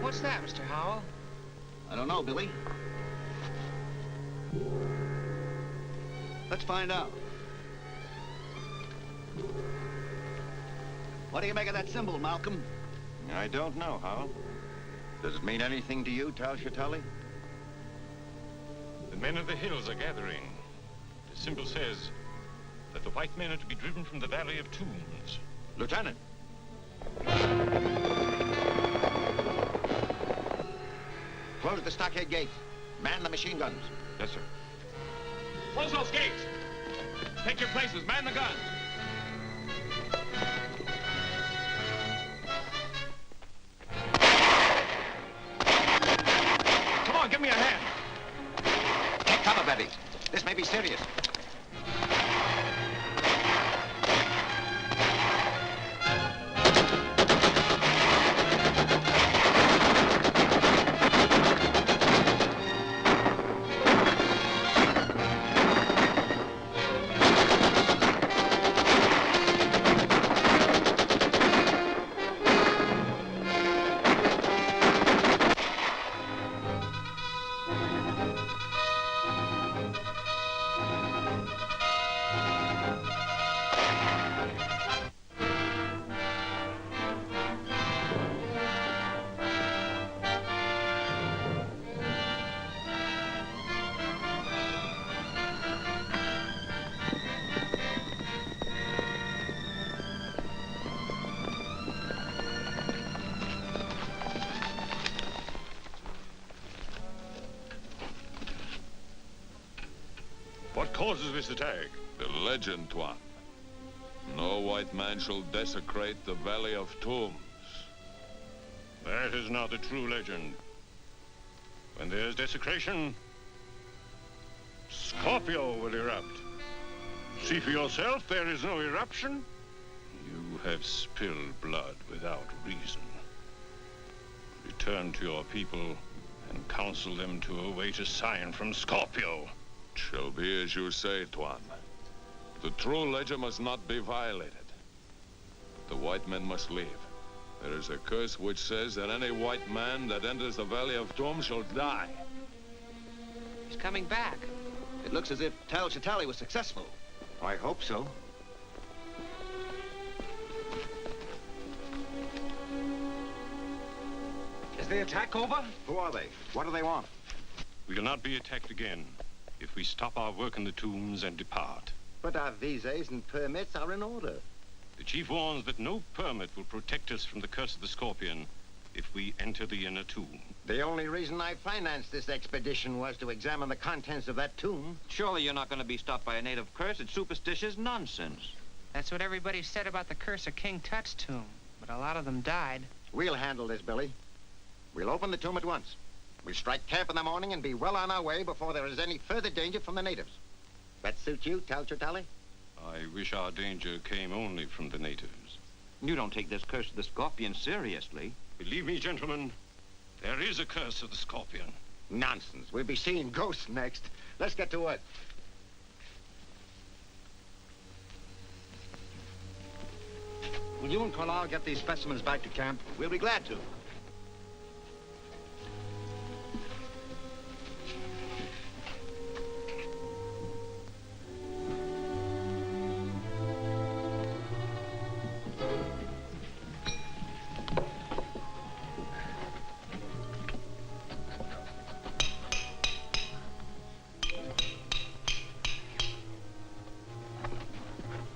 what's that, Mr. Howell? I don't know, Billy. Let's find out. What do you make of that symbol, Malcolm? I don't know, Howell. Does it mean anything to you, Tal Shatali? The men of the hills are gathering. The symbol says that the white men are to be driven from the Valley of Tombs. Lieutenant! Close the stockade gate. Man the machine guns. Yes, sir. Close those gates! Take your places, man the guns! Come on, give me a hand! Take cover, Betty. This may be serious. What causes this attack? The legend, Tuan. No white man shall desecrate the Valley of Tombs. That is not the true legend. When there's desecration, Scorpio will erupt. See for yourself, there is no eruption. You have spilled blood without reason. Return to your people and counsel them to await a sign from Scorpio. It shall be as you say, Tuan. The true legend must not be violated. But the white men must leave. There is a curse which says that any white man that enters the Valley of Tombs shall die. He's coming back. It looks as if Tal Shatali was successful. I hope so. Is the attack over? Who are they? What do they want? We will not be attacked again if we stop our work in the tombs and depart. But our visas and permits are in order. The chief warns that no permit will protect us from the curse of the Scorpion if we enter the inner tomb. The only reason I financed this expedition was to examine the contents of that tomb. Surely you're not going to be stopped by a native curse. It's superstitious nonsense. That's what everybody said about the curse of King Tut's tomb. But a lot of them died. We'll handle this, Billy. We'll open the tomb at once. We'll strike camp in the morning and be well on our way before there is any further danger from the natives. That suit you, Tal Shatali? I wish our danger came only from the natives. You don't take this curse of the Scorpion seriously. Believe me, gentlemen, there is a curse of the Scorpion. Nonsense. We'll be seeing ghosts next. Let's get to work. Will you and Carlisle get these specimens back to camp? We'll be glad to.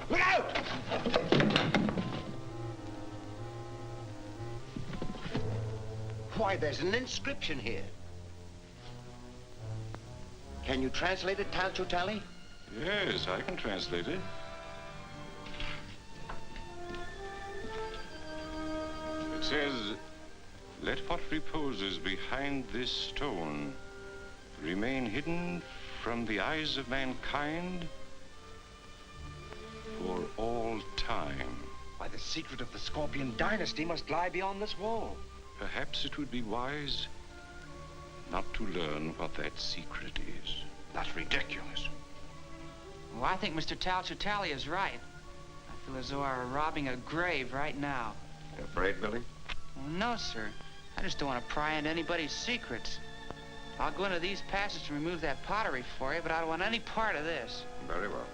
Look out! Why, there's an inscription here. Can you translate it, Tal Shatali? Yes, I can translate it. It says, let what reposes behind this stone remain hidden from the eyes of mankind for all time. Why, the secret of the Scorpion dynasty must lie beyond this wall. Perhaps it would be wise not to learn what that secret is. That's ridiculous. Well, I think Mr. Tal Shatali is right. I feel as though I were robbing a grave right now. You afraid, Billy? Well, no, sir. I just don't want to pry into anybody's secrets. I'll go into these passages and remove that pottery for you, but I don't want any part of this. Very well.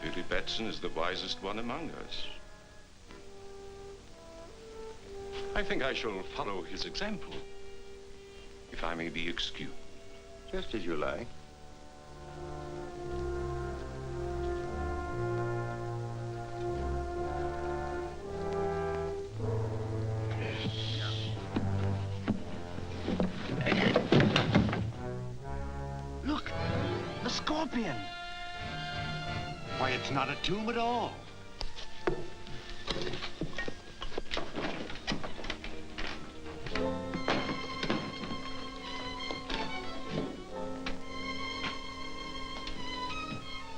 Billy Batson is the wisest one among us. I think I shall follow his example, if I may be excused. Just as you like. Look, the scorpion. Why, it's not a tomb at all.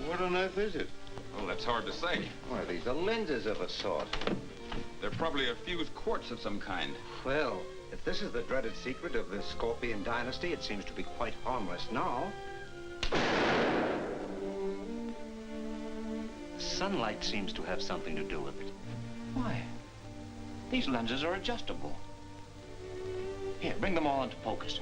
What on earth is it? Well, that's hard to say. Why, these are lenses of a sort. They're probably a fused quartz of some kind. Well, if this is the dreaded secret of the Scorpion dynasty, it seems to be quite harmless now. Sunlight seems to have something to do with it. Why? These lenses are adjustable. Here, bring them all into focus.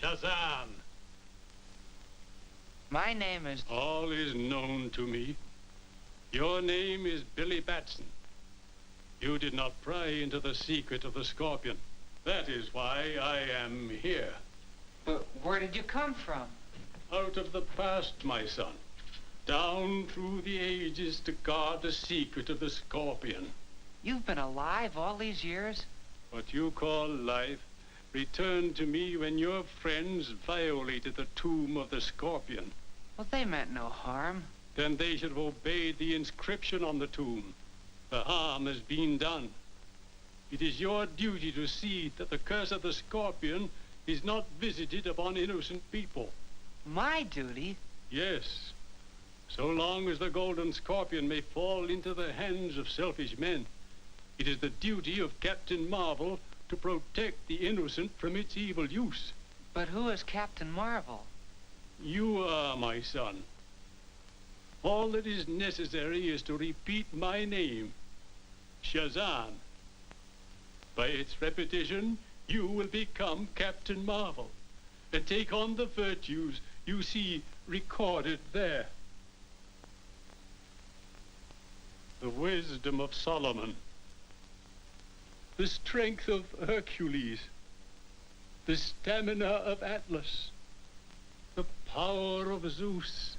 Shazam. My name is... All is known to me. Your name is Billy Batson. You did not pry into the secret of the Scorpion. That is why I am here. But where did you come from? Out of the past, my son. Down through the ages to guard the secret of the Scorpion. You've been alive all these years? What you call life returned to me when your friends violated the tomb of the Scorpion. Well, they meant no harm. Then they should have obeyed the inscription on the tomb. The harm has been done. It is your duty to see that the curse of the Scorpion is not visited upon innocent people. My duty? Yes. So long as the Golden Scorpion may fall into the hands of selfish men, it is the duty of Captain Marvel to protect the innocent from its evil use. But who is Captain Marvel? You are, my son. All that is necessary is to repeat my name, Shazam. By its repetition, you will become Captain Marvel and take on the virtues you see recorded there. The wisdom of Solomon, the strength of Hercules, the stamina of Atlas, the power of Zeus,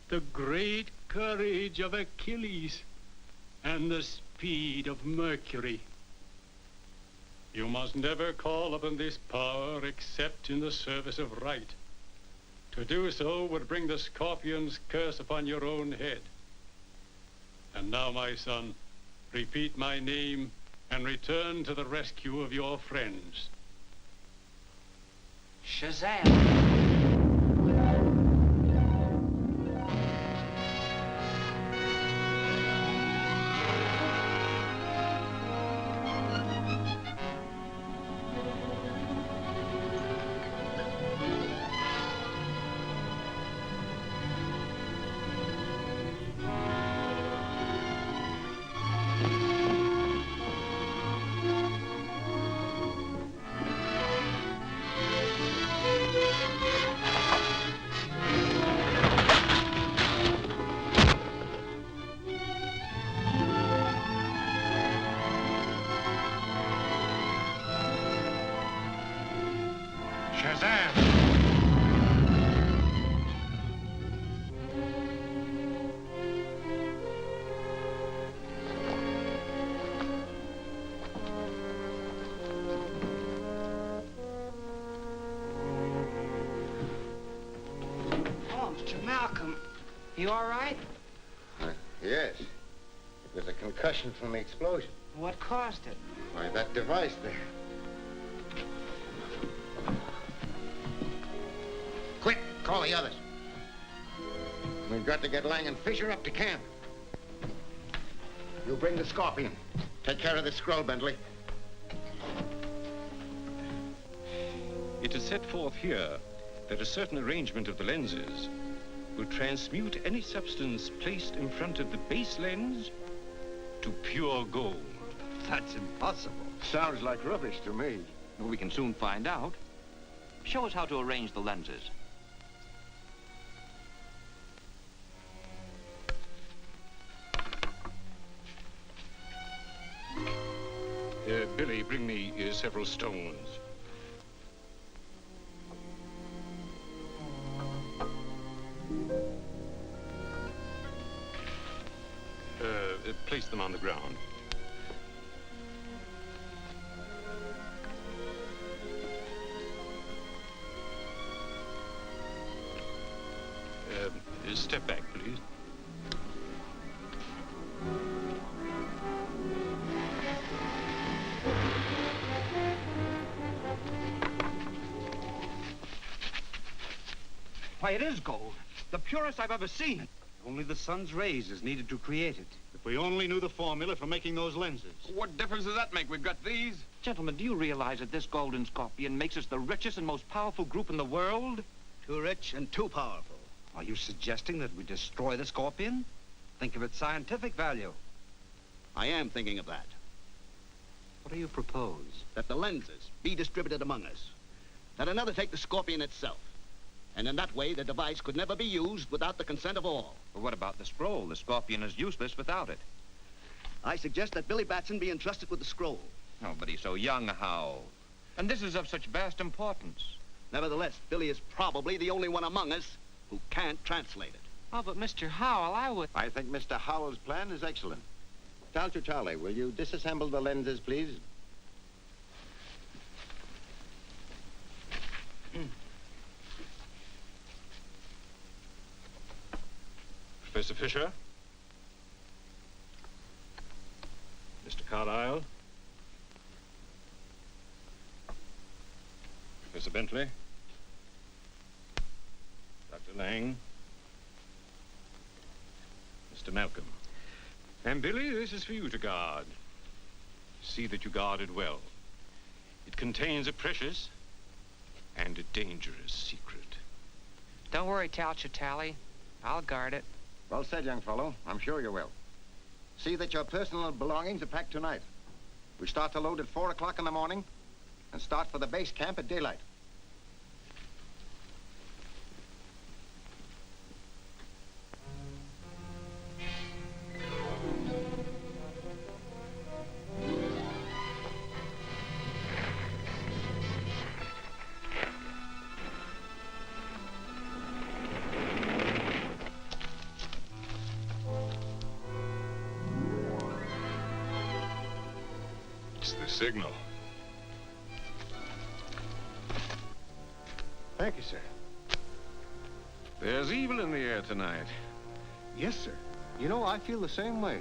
the great courage of Achilles, and the speed of Mercury. You must never call upon this power except in the service of right. To do so would bring the Scorpion's curse upon your own head. And now, my son, repeat my name and return to the rescue of your friends. Shazam! You all right? Yes. It was a concussion from the explosion. What caused it? Why, that device there. Quick, call the others. We've got to get Lang and Fisher up to camp. You bring the Scorpion. Take care of the scroll, Bentley. It is set forth here that a certain arrangement of the lenses will transmute any substance placed in front of the base lens to pure gold. That's impossible. Sounds like rubbish to me. Well, we can soon find out. Show us how to arrange the lenses. Billy, bring me several stones. Place them on the ground. Step back, please. Why, it is gold. The purest I've ever seen. Only the sun's rays is needed to create it. If we only knew the formula for making those lenses. What difference does that make? We've got these. Gentlemen, do you realize that this golden scorpion makes us the richest and most powerful group in the world? Too rich and too powerful. Are you suggesting that we destroy the Scorpion? Think of its scientific value. I am thinking of that. What do you propose? That the lenses be distributed among us. That another take the Scorpion itself. And in that way, the device could never be used without the consent of all. But what about the scroll? The scorpion is useless without it. I suggest that Billy Batson be entrusted with the scroll. Oh, but he's so young, Hal. And this is of such vast importance. Nevertheless, Billy is probably the only one among us who can't translate it. Oh, but Mr. Howell, I think Mr. Howell's plan is excellent. Talcher Charlie, will you disassemble the lenses, please? Professor Fisher? Mr. Carlyle? Professor Bentley? Dr. Lang? Mr. Malcolm? And Billy, this is for you to guard. See that you guard it well. It contains a precious and a dangerous secret. Don't worry, Talcher Tally. I'll guard it. Well said, young fellow. I'm sure you will. See that your personal belongings are packed tonight. We start to load at 4 o'clock in the morning and start for the base camp at daylight. Signal. Thank you, sir. There's evil in the air tonight. Yes, sir. You know, I feel the same way.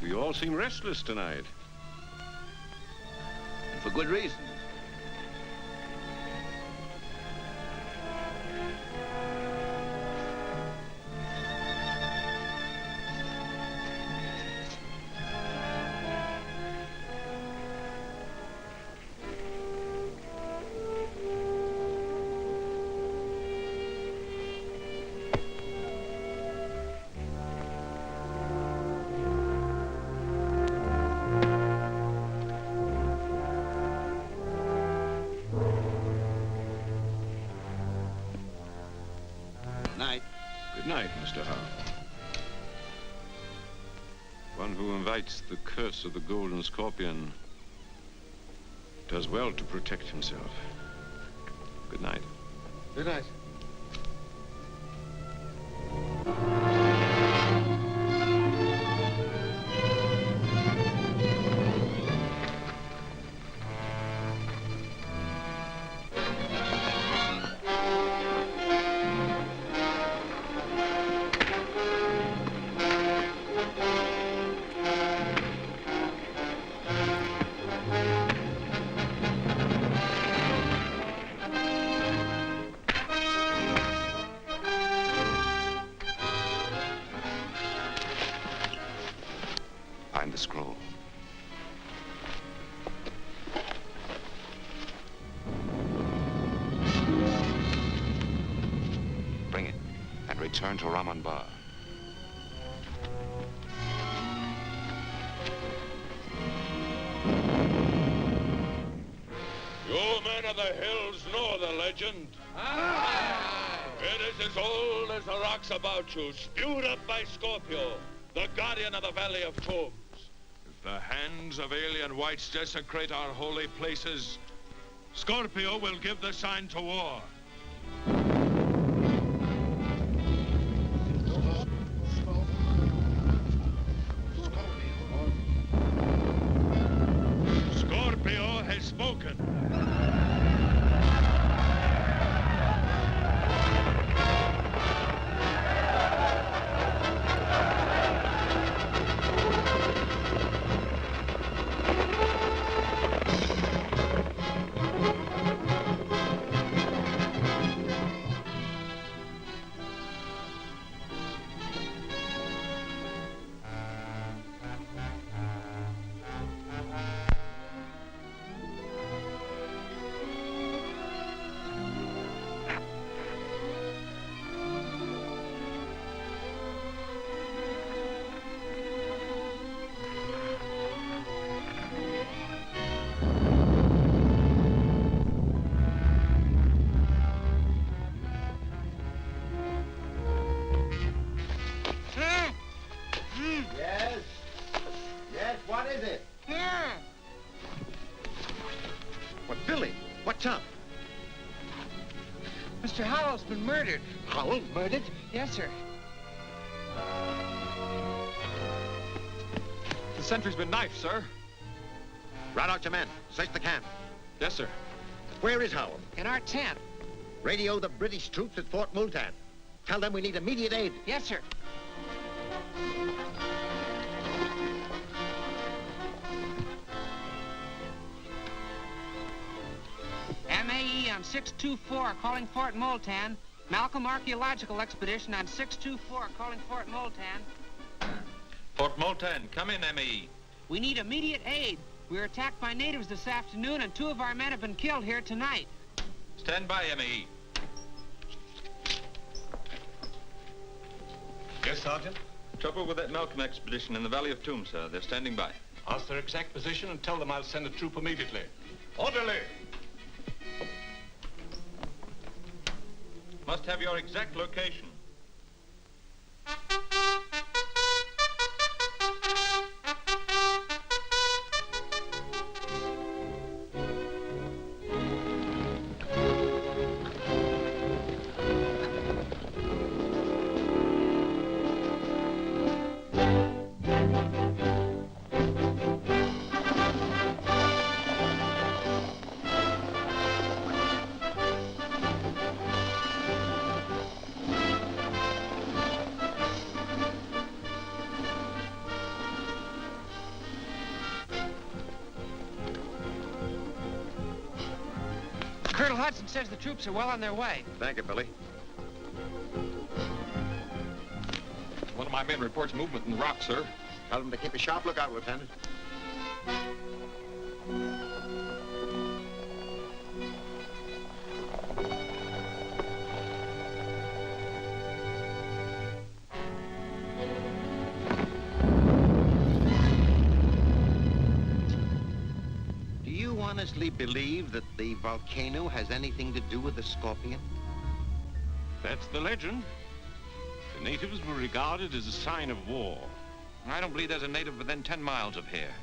You all seem restless tonight. And for good reason. night, Mr. Howe. One who invites the curse of the Golden Scorpion does well to protect himself. Good night. Good night. Find the scroll. Bring it and return to Raman Bar. You men of the hills know the legend. It is as old as the rocks about you, spewed up by Scorpio, the guardian of the Valley of Tombs. If the hands of alien whites desecrate our holy places, Scorpio will give the sign to war. Scorpio has spoken. Yes? Yes, what is it? Here. What, Billy? What's up? Mr. Howell's been murdered. Howell murdered? Yes, sir. The sentry's been knifed, sir. Rout out your men. Search the camp. Yes, sir. Where is Howell? In our tent. Radio the British troops at Fort Multan. Tell them we need immediate aid. Yes, sir. MAE on 624 calling Fort Multan. Malcolm Archaeological Expedition on 624 calling Fort Multan. Fort Multan, come in, ME. We need immediate aid. We were attacked by natives this afternoon and 2 of our men have been killed here tonight. Stand by, ME. Yes, Sergeant? Trouble with that Malcolm expedition in the Valley of Tombs, sir. They're standing by. Ask their exact position and tell them I'll send a troop immediately. Orderly! Must have your exact location. Colonel Hudson says the troops are well on their way. Thank you, Billy. One of my men reports movement in the rock, sir. Tell them to keep a sharp lookout, Lieutenant. Do you honestly believe that the volcano has anything to do with the Scorpion? That's the legend. The natives were regarded as a sign of war. I don't believe there's a native within 10 miles of here.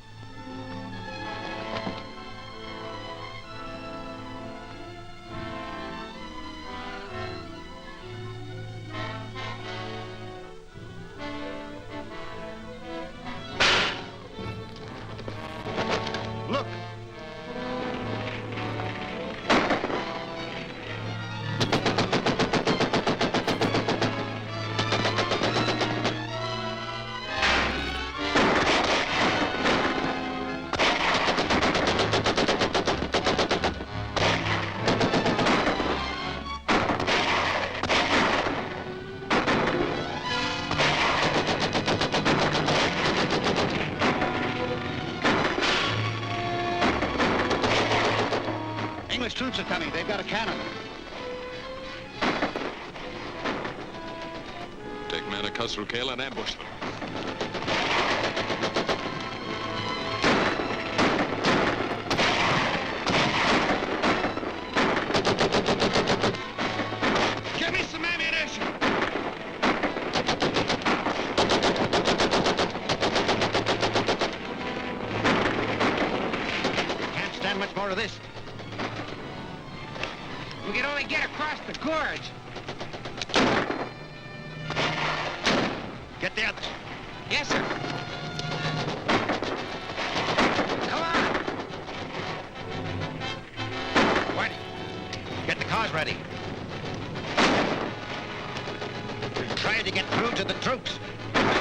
Look! English troops are coming. They've got a cannon. Take men at Khosrow and ambush them. Give me some ammunition! Can't stand much more of this. We can only get across the gorge. Get the others. Yes, sir. Come on. Whitey, get the cars ready. We're trying to get through to the troops. Come on.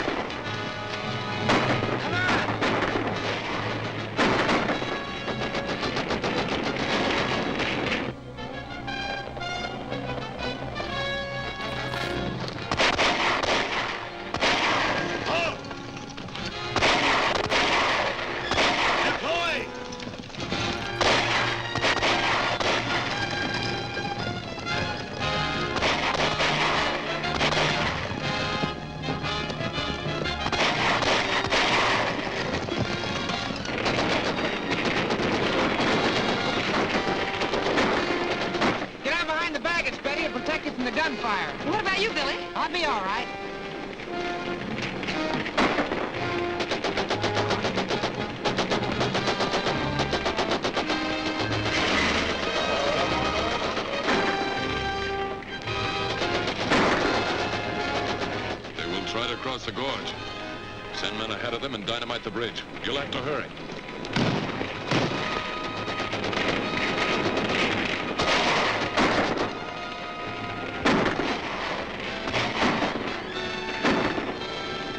From the gunfire. What about you, Billy? I'll be all right. They will try to cross the gorge. Send men ahead of them and dynamite the bridge. You'll have to hurry.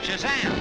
Shazam!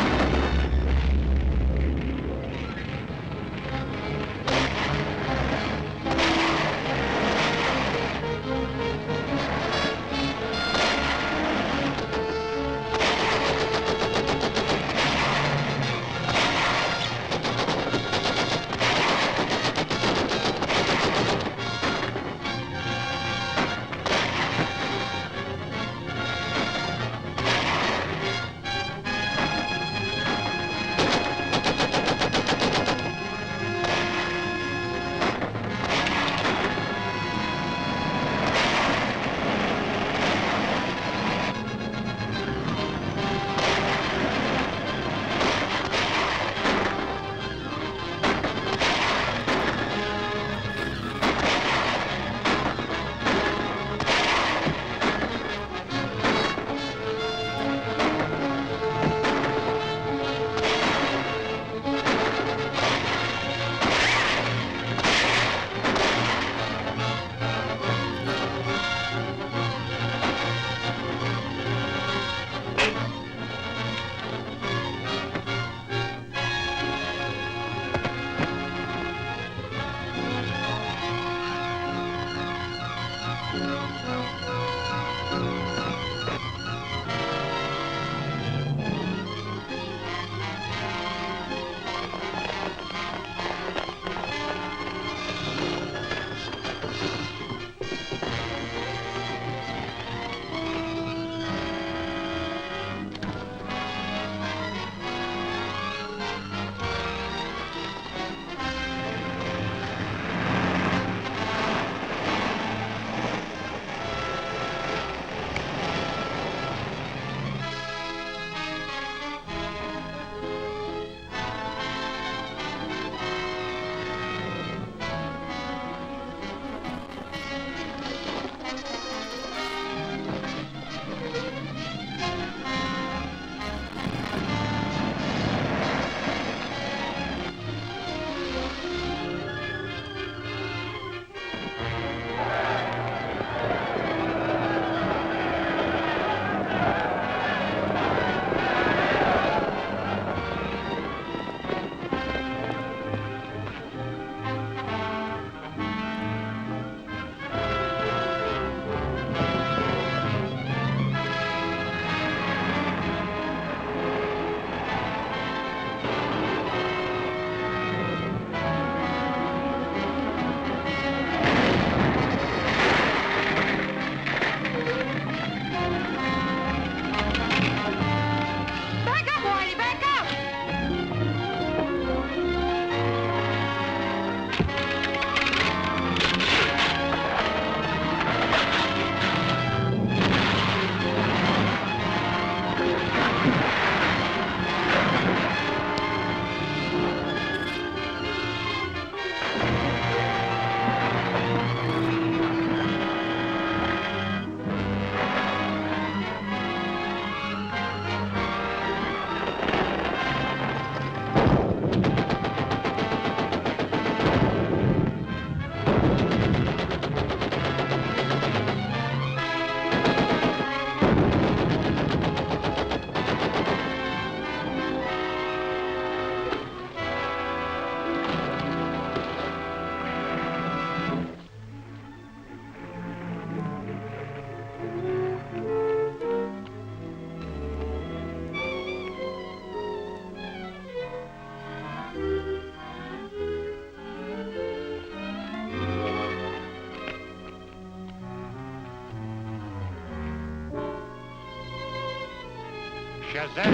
Shazam!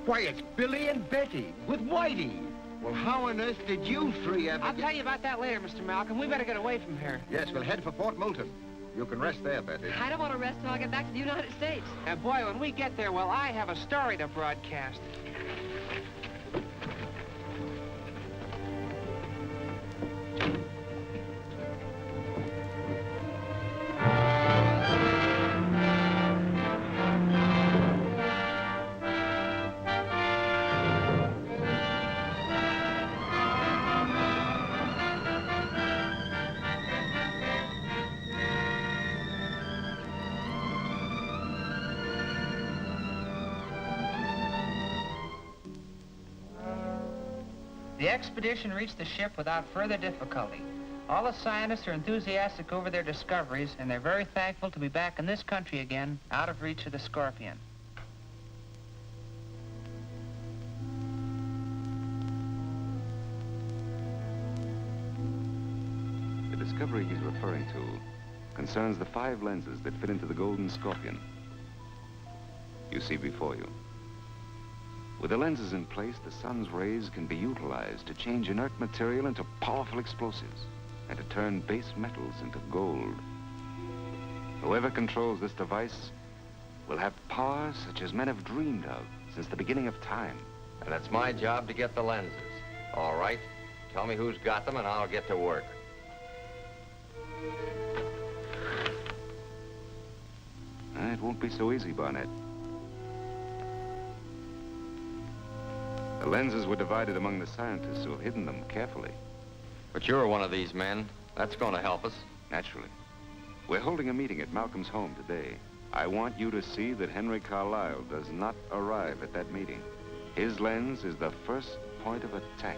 Why, it's Billy and Betty with Whitey. Well, how on earth did you three ever I'll tell you about that later, Mr. Malcolm. We better get away from here. Yes, we'll head for Fort Moulton. You can rest there, Betty. I don't want to rest until I get back to the United States. And boy, when we get there, well, I have a story to broadcast. The expedition reached the ship without further difficulty. All the scientists are enthusiastic over their discoveries, and they're very thankful to be back in this country again, out of reach of the scorpion. The discovery he's referring to concerns the 5 lenses that fit into the Golden Scorpion you see before you. With the lenses in place, the sun's rays can be utilized to change inert material into powerful explosives and to turn base metals into gold. Whoever controls this device will have powers such as men have dreamed of since the beginning of time. And it's my job to get the lenses. All right? Tell me who's got them and I'll get to work. It won't be so easy, Barnett. The lenses were divided among the scientists who have hidden them carefully. But you're one of these men. That's going to help us. Naturally. We're holding a meeting at Malcolm's home today. I want you to see that Henry Carlisle does not arrive at that meeting. His lens is the first point of attack.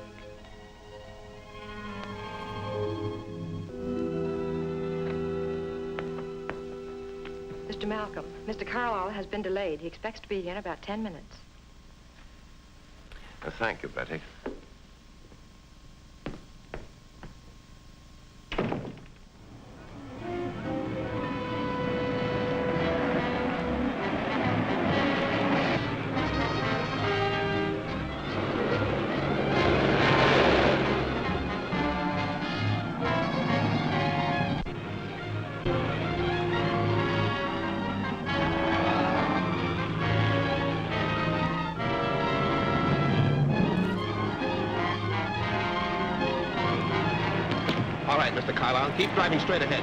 Mr. Malcolm, Mr. Carlisle has been delayed. He expects to be here in about 10 minutes. Thank you, Betty. All right, Mr. Carlisle, keep driving straight ahead.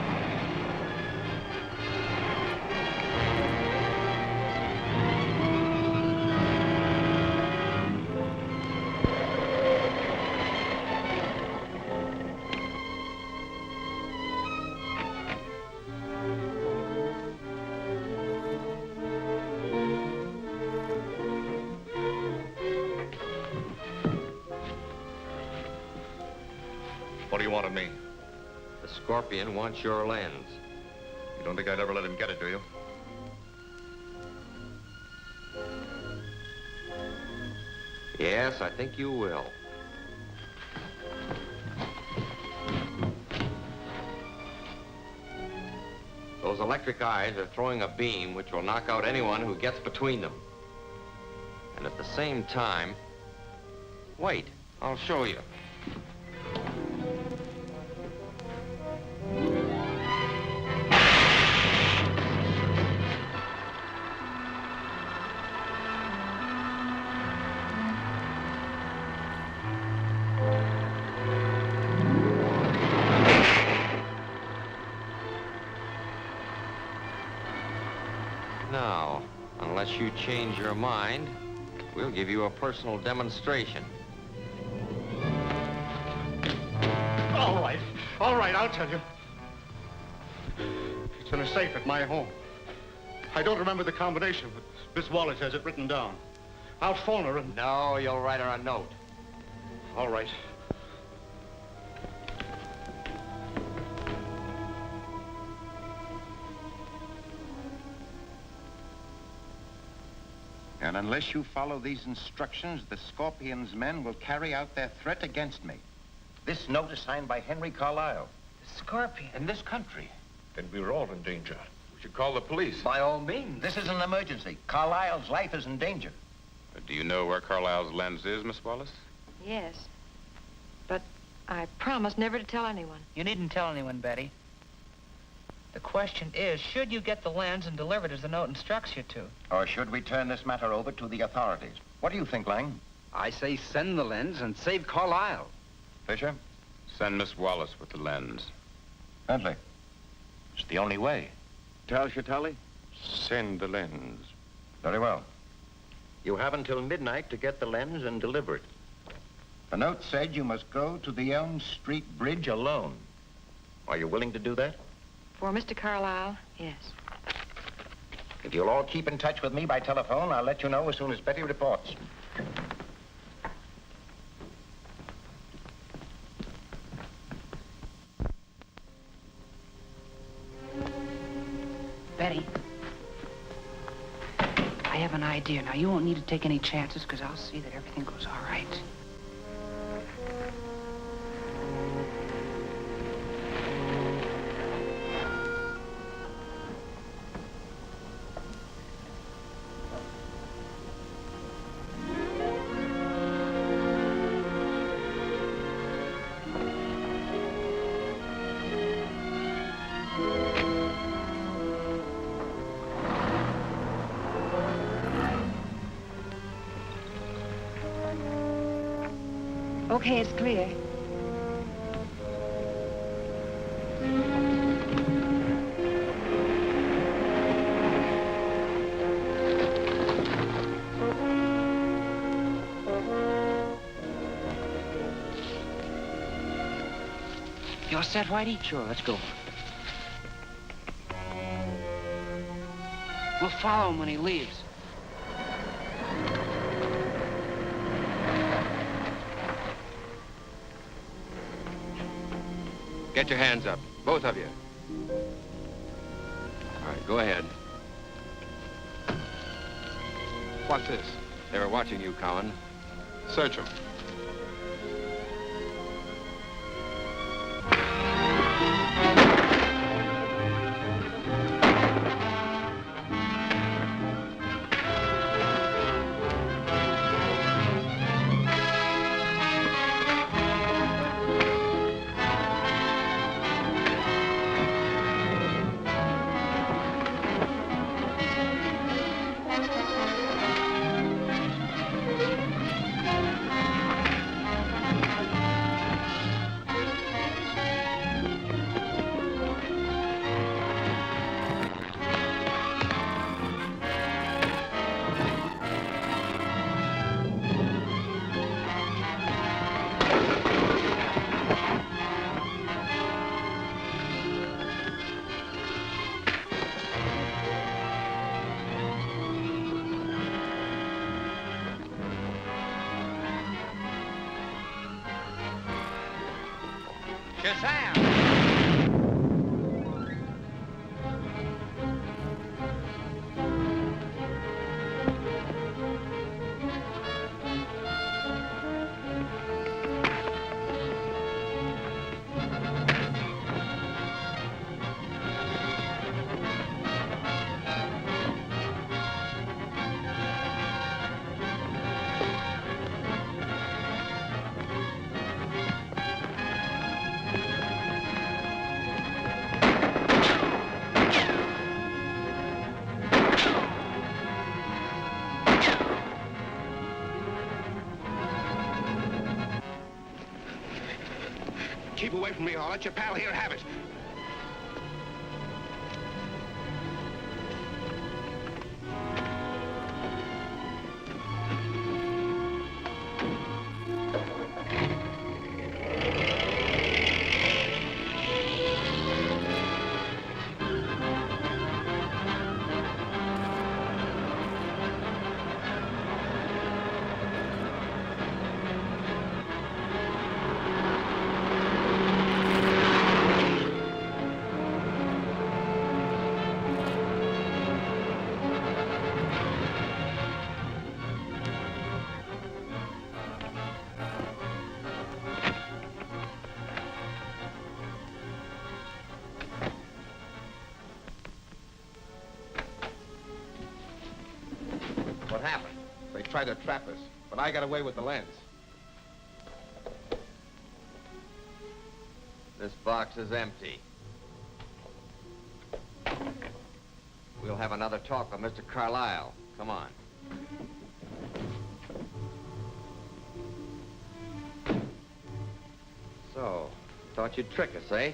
What do you want of me? The Scorpion wants your lens. You don't think I'd ever let him get it, do you? Yes, I think you will. Those electric eyes are throwing a beam which will knock out anyone who gets between them. And at the same time... Wait, I'll show you. Now, unless you change your mind, we'll give you a personal demonstration. All right, I'll tell you. It's in a safe at my home. I don't remember the combination, but Miss Wallace has it written down. I'll phone her and... No, you'll write her a note. All right. And unless you follow these instructions, the Scorpion's men will carry out their threat against me. This note is signed by Henry Carlisle. The Scorpion? In this country. Then we're all in danger. We should call the police. By all means. This is an emergency. Carlisle's life is in danger. Do you know where Carlisle's lens is, Miss Wallace? Yes. But I promised never to tell anyone. You needn't tell anyone, Betty. The question is, should you get the lens and deliver it as the note instructs you to? Or should we turn this matter over to the authorities? What do you think, Lang? I say send the lens and save Carlisle. Fisher? Send Miss Wallace with the lens. Bentley. It's the only way. Tell Chatali? Send the lens. Very well. You have until midnight to get the lens and deliver it. The note said you must go to the Elm Street Bridge alone. Are you willing to do that? For Mr. Carlisle, yes. If you'll all keep in touch with me by telephone, I'll let you know as soon as Betty reports. Betty. I have an idea. Now, you won't need to take any chances, because I'll see that everything goes all right. Okay, it's clear. You all set, Whitey? Sure, let's go. We'll follow him when he leaves. Get your hands up, both of you. All right, go ahead. What's this? They were watching you, Cowan. Search them. Keep away from me, or I'll let your pal here have it. tried to trap us, but I got away with the lens. This box is empty. We'll have another talk with Mr. Carlyle. Come on. So, thought you'd trick us, eh?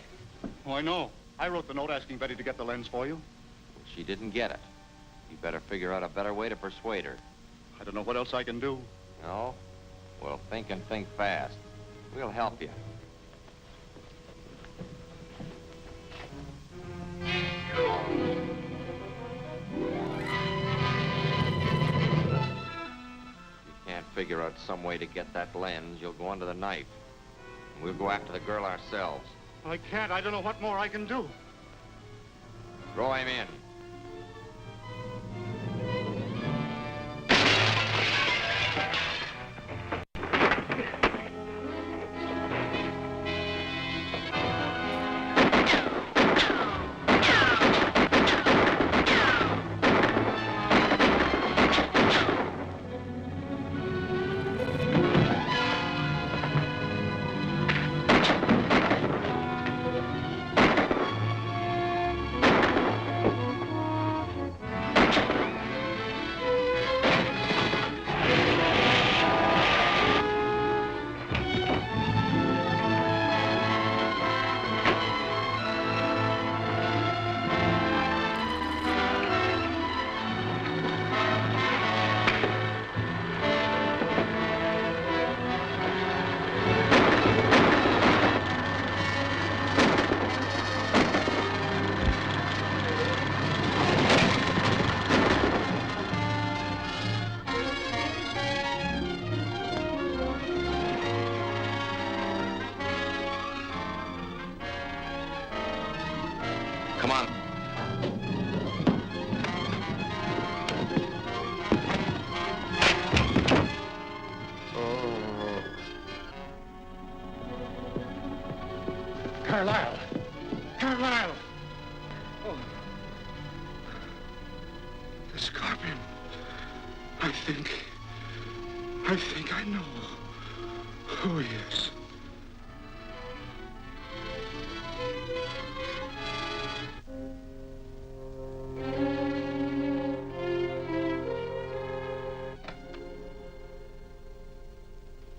Oh, I know. I wrote the note asking Betty to get the lens for you. She didn't get it. You better figure out a better way to persuade her. I don't know what else I can do. No? Well, think and think fast. We'll help you. Figure out some way to get that lens, you'll go under the knife. And we'll go after the girl ourselves. I can't. I don't know what more I can do. Throw him in. Come on. Carlyle! Carlyle! Oh. The Scorpion. I think I know who he is.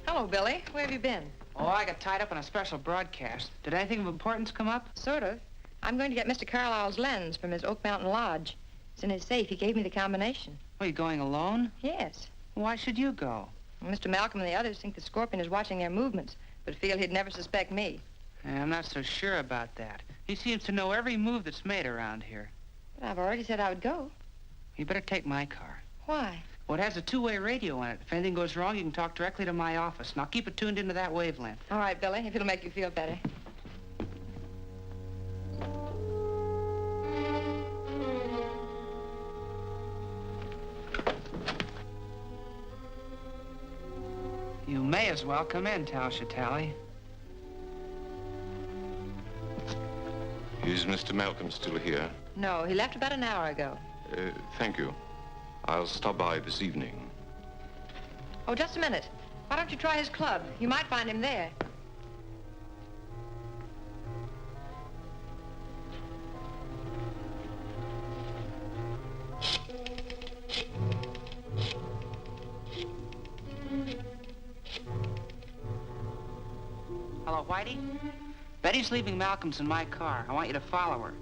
Hello, Billy. Where have you been? Oh, I got tied up in a special broadcast. Did anything of importance come up? Sort of. I'm going to get Mr. Carlyle's lens from his Oak Mountain Lodge. It's in his safe. He gave me the combination. Are you going alone? Yes. Why should you go? Well, Mr. Malcolm and the others think the Scorpion is watching their movements, but feel he'd never suspect me. I'm not so sure about that. He seems to know every move that's made around here. But I've already said I would go. You better take my car. Why? Well, it has a two-way radio on it. If anything goes wrong, you can talk directly to my office. And I'll keep it tuned into that wavelength. All right, Billy, if it'll make you feel better. You may as well come in, Tal Shatali. Is Mr. Malcolm still here? No, he left about an hour ago. Thank you. I'll stop by this evening. Oh, just a minute. Why don't you try his club? You might find him there. Hello, Whitey? Betty's leaving Malcolm's in my car. I want you to follow her.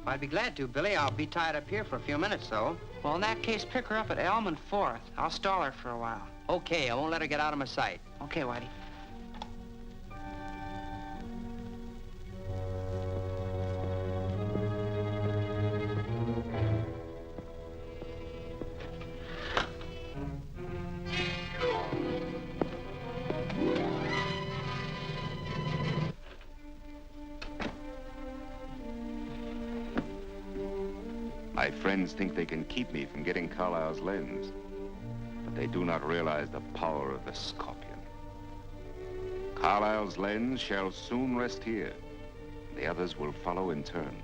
I'd be glad to, Billy. I'll be tied up here for a few minutes, though. Well, in that case, pick her up at Elm and 4th. I'll stall her for a while. Okay, I won't let her get out of my sight. Okay, Whitey. My friends think they can keep me from getting Carlyle's lens, but they do not realize the power of the Scorpion. Carlyle's lens shall soon rest here. The others will follow in turn.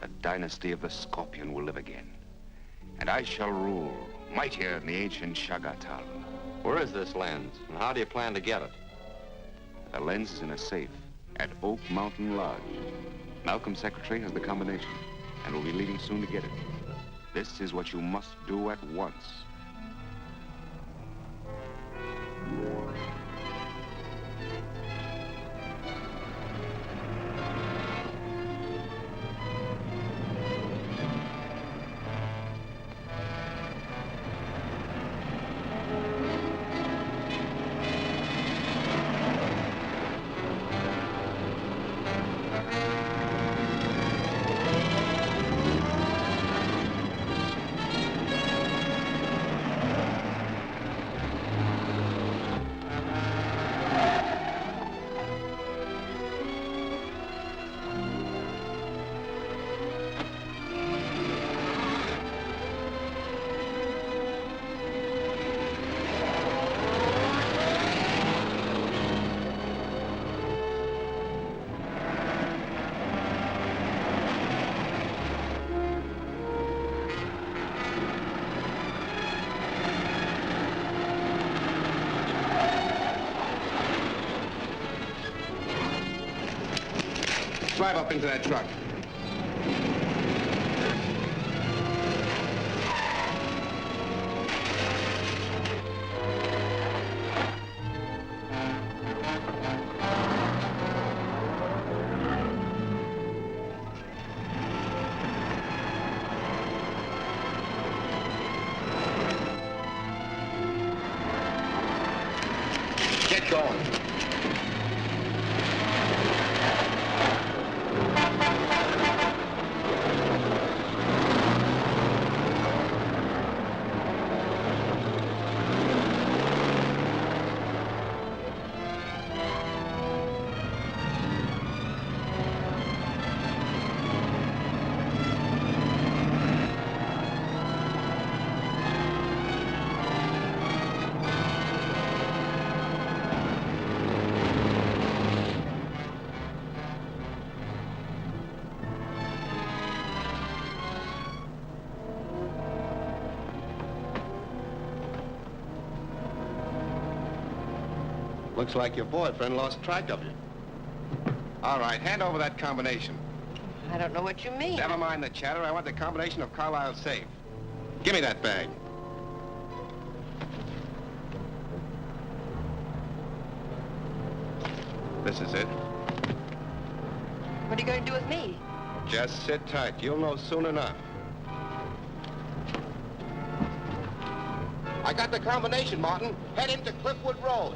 The dynasty of the Scorpion will live again, and I shall rule mightier than the ancient Shagatal. Where is this lens, and how do you plan to get it? The lens is in a safe at Oak Mountain Lodge. Malcolm's secretary has the combination, and will be leaving soon to get it. This is what you must do at once. Drive up into that truck. Get going. Looks like your boyfriend lost track of you. All right, hand over that combination. I don't know what you mean. Never mind the chatter. I want the combination of Carlisle's safe. Give me that bag. This is it. What are you going to do with me? Just sit tight. You'll know soon enough. I got the combination, Martin. Head into Cliffwood Road.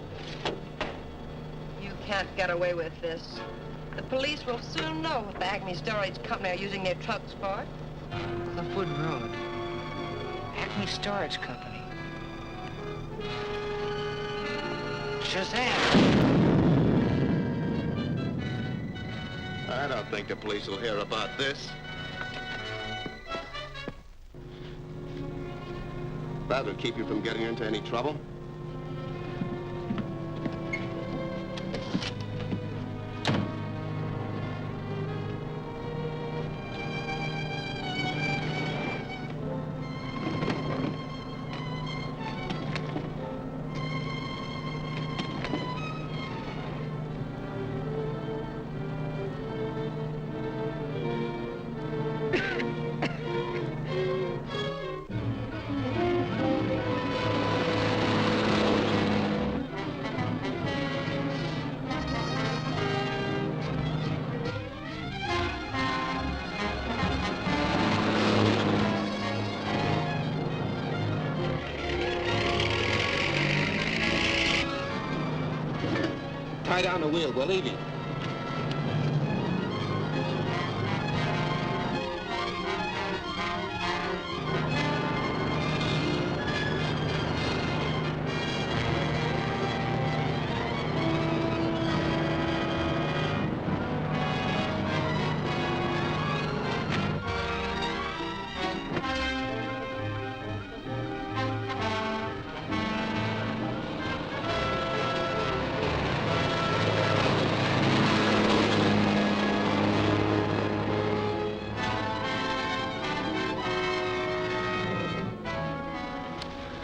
You can't get away with this. The police will soon know what the Acme Storage Company are using their trucks for. Cliffwood Road. Acme Storage Company. Shazam! I don't think the police will hear about this. That'll keep you from getting into any trouble. Tie down the wheel. We're leaving.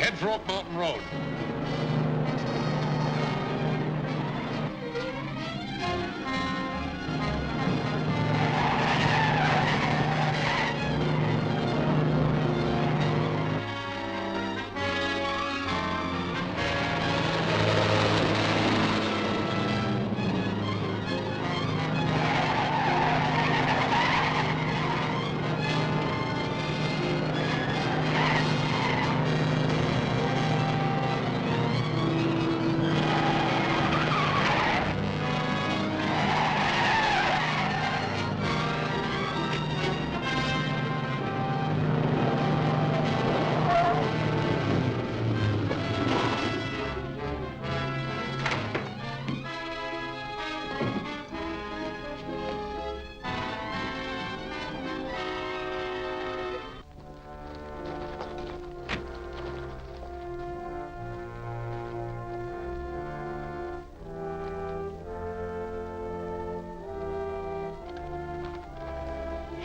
Head for Oak Mountain Road.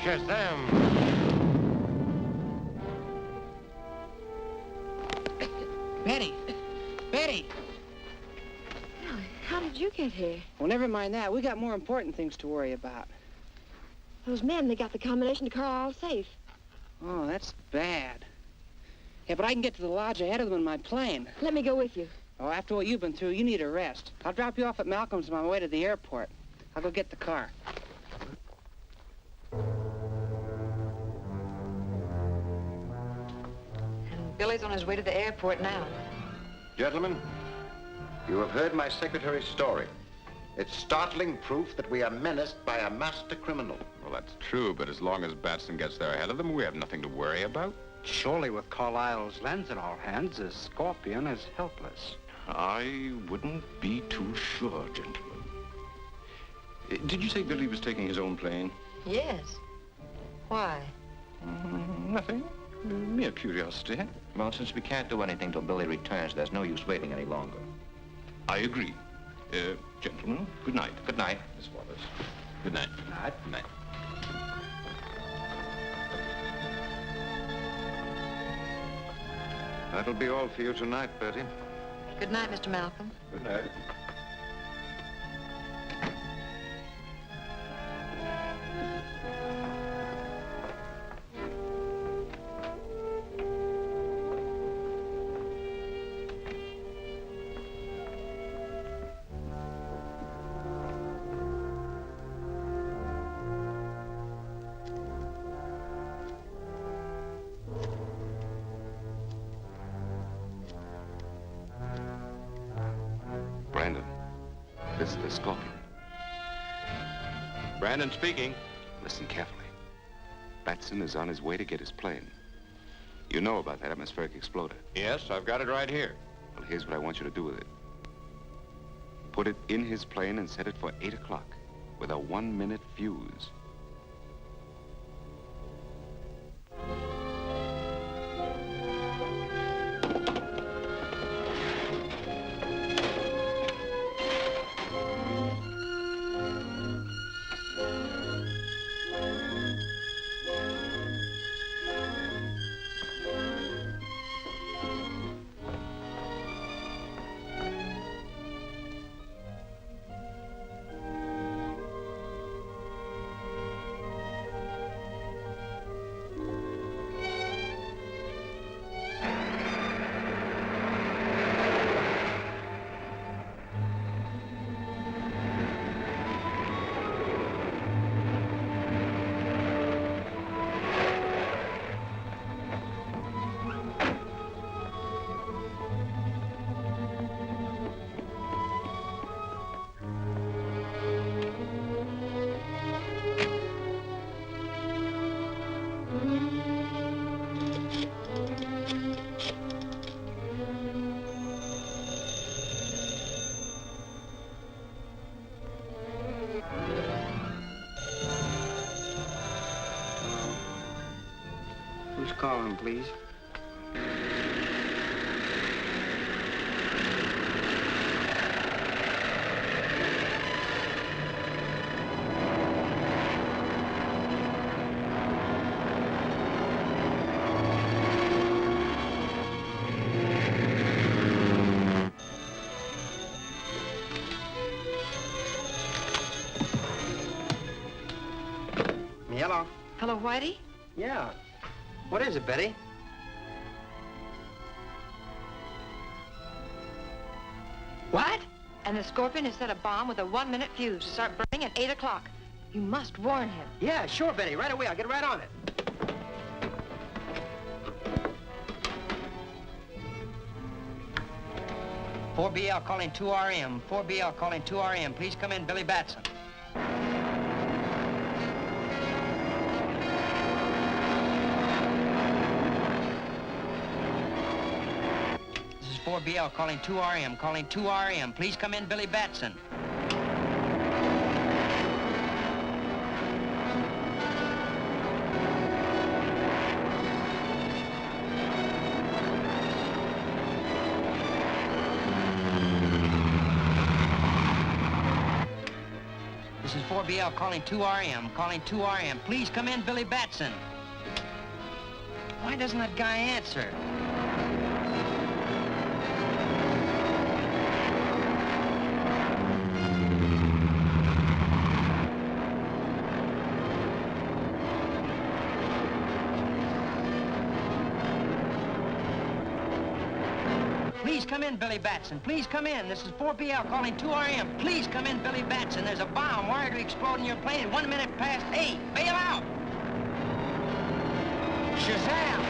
Shazam! Betty! Betty! How did you get here? Well, never mind that. We got more important things to worry about. Those men, they got the combination to Carlisle's safe. Oh, that's bad. Yeah, but I can get to the lodge ahead of them in my plane. Let me go with you. Oh, after what you've been through, you need a rest. I'll drop you off at Malcolm's on my way to the airport. I'll go get the car. And Billy's on his way to the airport now. Gentlemen, you have heard my secretary's story. It's startling proof that we are menaced by a master criminal. Well, that's true, but as long as Batson gets there ahead of them, we have nothing to worry about. Surely with Carlisle's lens in our hands, the Scorpion is helpless. I wouldn't be too sure, gentlemen. Did you say Billy was taking his own plane? Yes. Why? Nothing. Mere curiosity. Well, since we can't do anything till Billy returns, there's no use waiting any longer. I agree. Gentlemen, good night. Good night. Miss Wallace. Good night. Good night. That'll be all for you tonight, Betty. Good night, Mr. Malcolm. Good night. Brandon, this is the Scorpion. Brandon speaking. Listen carefully. Batson is on his way to get his plane. You know about that atmospheric exploder. Yes, I've got it right here. Well, here's what I want you to do with it. Put it in his plane and set it for 8 o'clock with a 1-minute fuse. Who's calling, please? Hello, Whitey. Yeah. What is it, Betty? What? And the Scorpion has set a bomb with a 1-minute fuse to start burning at 8 o'clock. You must warn him. Yeah, sure, Betty. Right away. I'll get right on it. "4BL calling 2RM. 4BL calling 2RM. Please come in, Billy Batson." This is 4BL calling 2RM. Calling 2RM. Please come in, Billy Batson. This is 4BL calling 2RM. Calling 2RM. Please come in, Billy Batson. Why doesn't that guy answer? Please come in, Billy Batson. Please come in. This is 4BL calling 2RM. Please come in, Billy Batson. There's a bomb wired to explode in your plane at 1 minute past 8. Bail out! Shazam!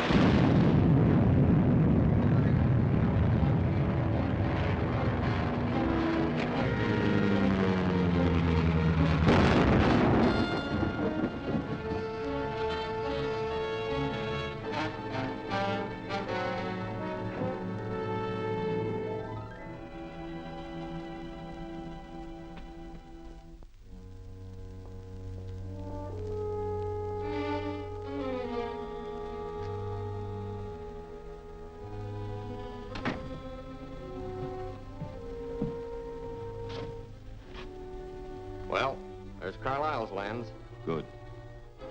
Well, there's Carlisle's lens. Good.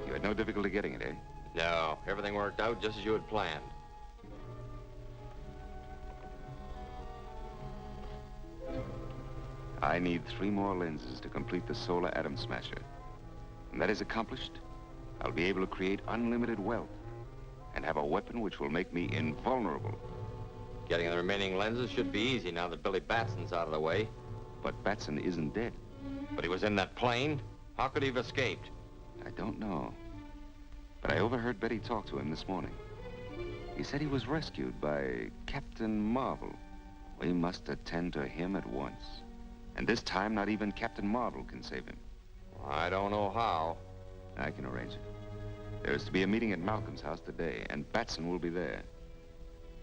You had no difficulty getting it, eh? No, everything worked out just as you had planned. I need 3 more lenses to complete the solar atom smasher. When that is accomplished, I'll be able to create unlimited wealth and have a weapon which will make me invulnerable. Getting the remaining lenses should be easy now that Billy Batson's out of the way. But Batson isn't dead. But he was in that plane. How could he have escaped? I don't know. But I overheard Betty talk to him this morning. He said he was rescued by Captain Marvel. We must attend to him at once. And this time, not even Captain Marvel can save him. I don't know how. I can arrange it. There is to be a meeting at Malcolm's house today, and Batson will be there.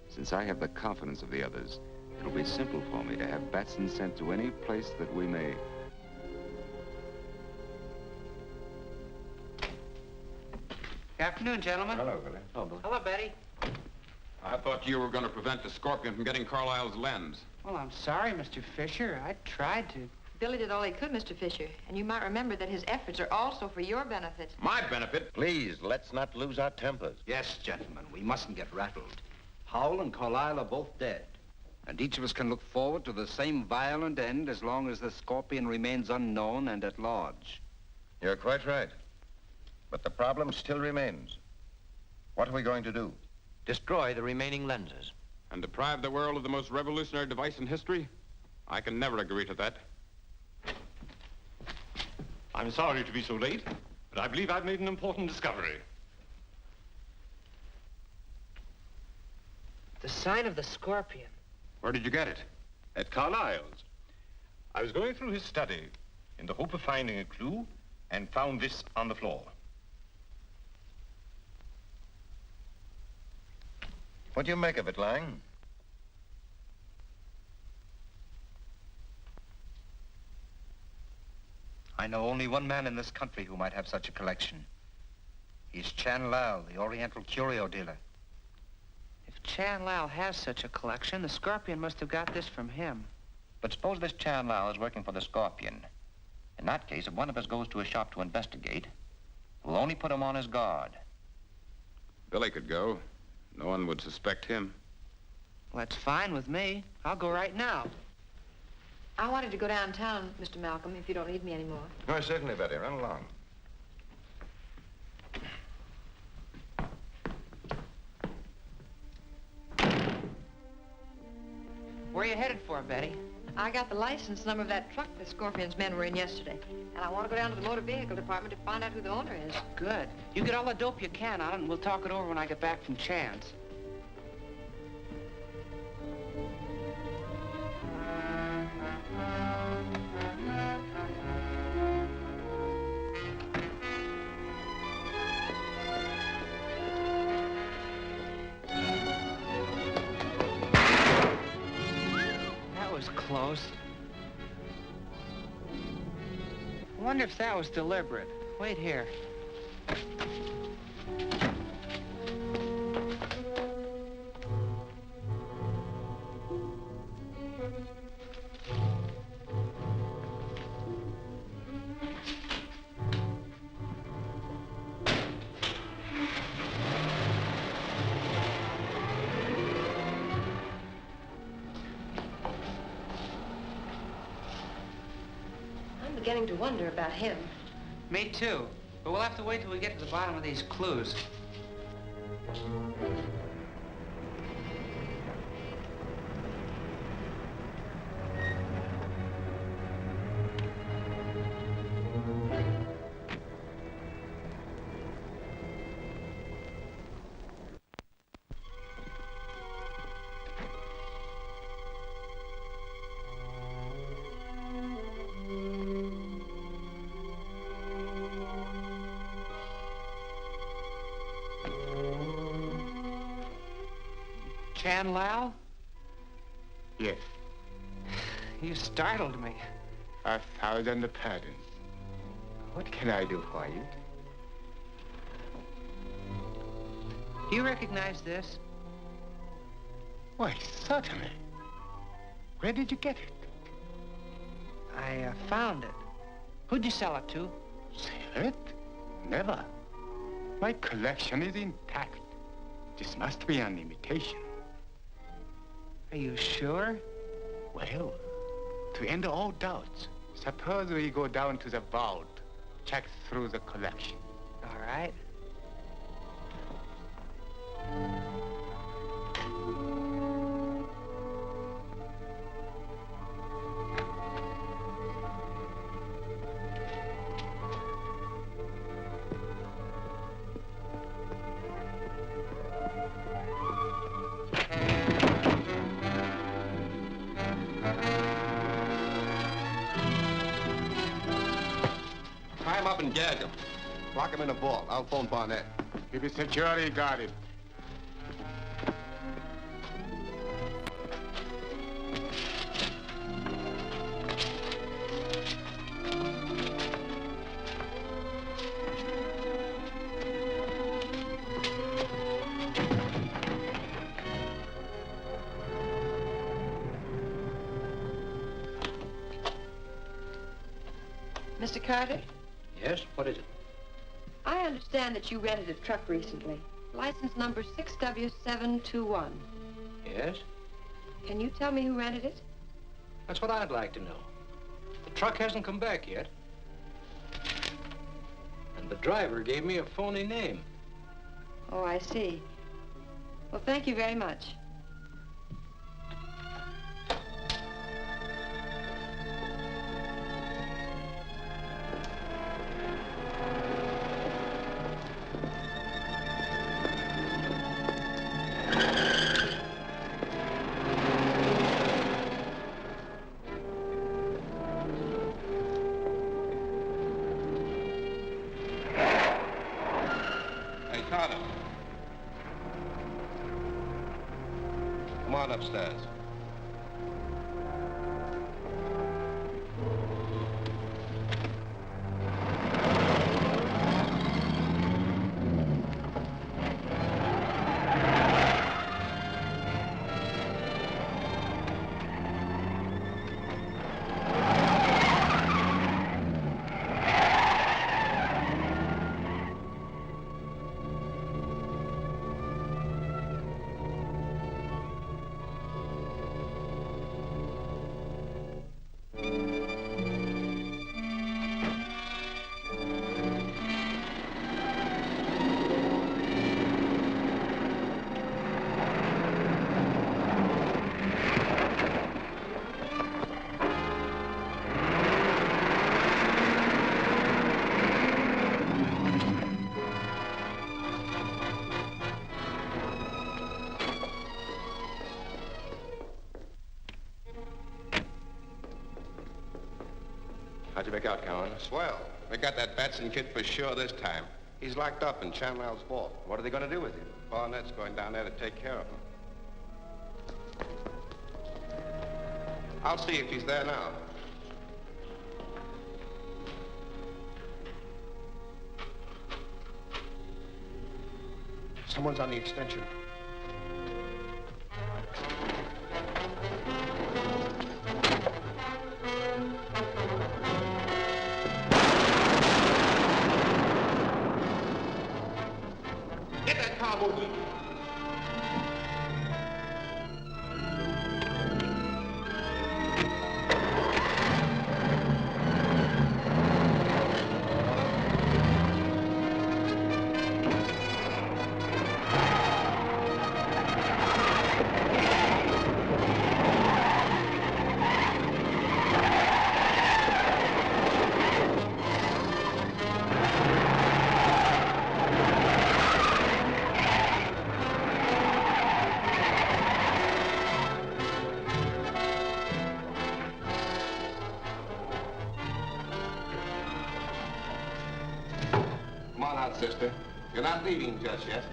Since I have the confidence of the others, it'll be simple for me to have Batson sent to any place that we may... Good afternoon, gentlemen. Hello, Billy. Oh, Billy. Hello, Betty. I thought you were going to prevent the Scorpion from getting Carlisle's lens. Well, I'm sorry, Mr. Fisher. I tried to. Billy did all he could, Mr. Fisher, and you might remember that his efforts are also for your benefit. My benefit? Please, let's not lose our tempers. Yes, gentlemen, we mustn't get rattled. Howell and Carlisle are both dead. And each of us can look forward to the same violent end as long as the Scorpion remains unknown and at large. You're quite right. But the problem still remains. What are we going to do? Destroy the remaining lenses. And deprive the world of the most revolutionary device in history? I can never agree to that. I'm sorry to be so late, but I believe I've made an important discovery. The sign of the Scorpion. Where did you get it? At Carlisle's. I was going through his study in the hope of finding a clue and found this on the floor. What do you make of it, Lang? I know only one man in this country who might have such a collection. He's Chan Lao, the Oriental curio dealer. If Chan Lao has such a collection, the Scorpion must have got this from him. But suppose this Chan Lao is working for the Scorpion. In that case, if one of us goes to his shop to investigate, we'll only put him on his guard. Billy could go. No one would suspect him. Well, that's fine with me. I'll go right now. I wanted to go downtown, Mr. Malcolm, if you don't need me anymore. Oh, certainly, Betty. Run along. Where are you headed for, Betty? I got the license number of that truck the Scorpion's men were in yesterday. And I want to go down to the motor vehicle department to find out who the owner is. Good. You get all the dope you can on it, and we'll talk it over when I get back from Chan's. Close. I wonder if that was deliberate. Wait here. Beginning to wonder about him. Me too. But we'll have to wait till we get to the bottom of these clues. Chan Lao? Yes. You startled me. 1,000 pardons. What can I do for you? Do you recognize this? Why, certainly. Where did you get it? I found it. Who'd you sell it to? Sell it? Never. My collection is intact. This must be an imitation. Are you sure? Well, to end all doubts, suppose we go down to the vault, check through the collection. All right. Tie him up and gag him. Lock him in a vault. I'll phone Barnett. Keep it securely guarded. Mr. Carter, Yes? What is it? I understand that you rented a truck recently. License number 6W721. Yes? Can you tell me who rented it? That's what I'd like to know. The truck hasn't come back yet. And the driver gave me a phony name. Oh, I see. Well, thank you very much. Hey, Carter. Come on upstairs. you make out, Cowan? Swell. They got that Batson kid for sure this time. He's locked up in Chamrell's vault. What are they going to do with him? Barnett's going down there to take care of him. I'll see if he's there now. Someone's on the extension. Get that car moving. Come on out, sister. You're not leaving just yet.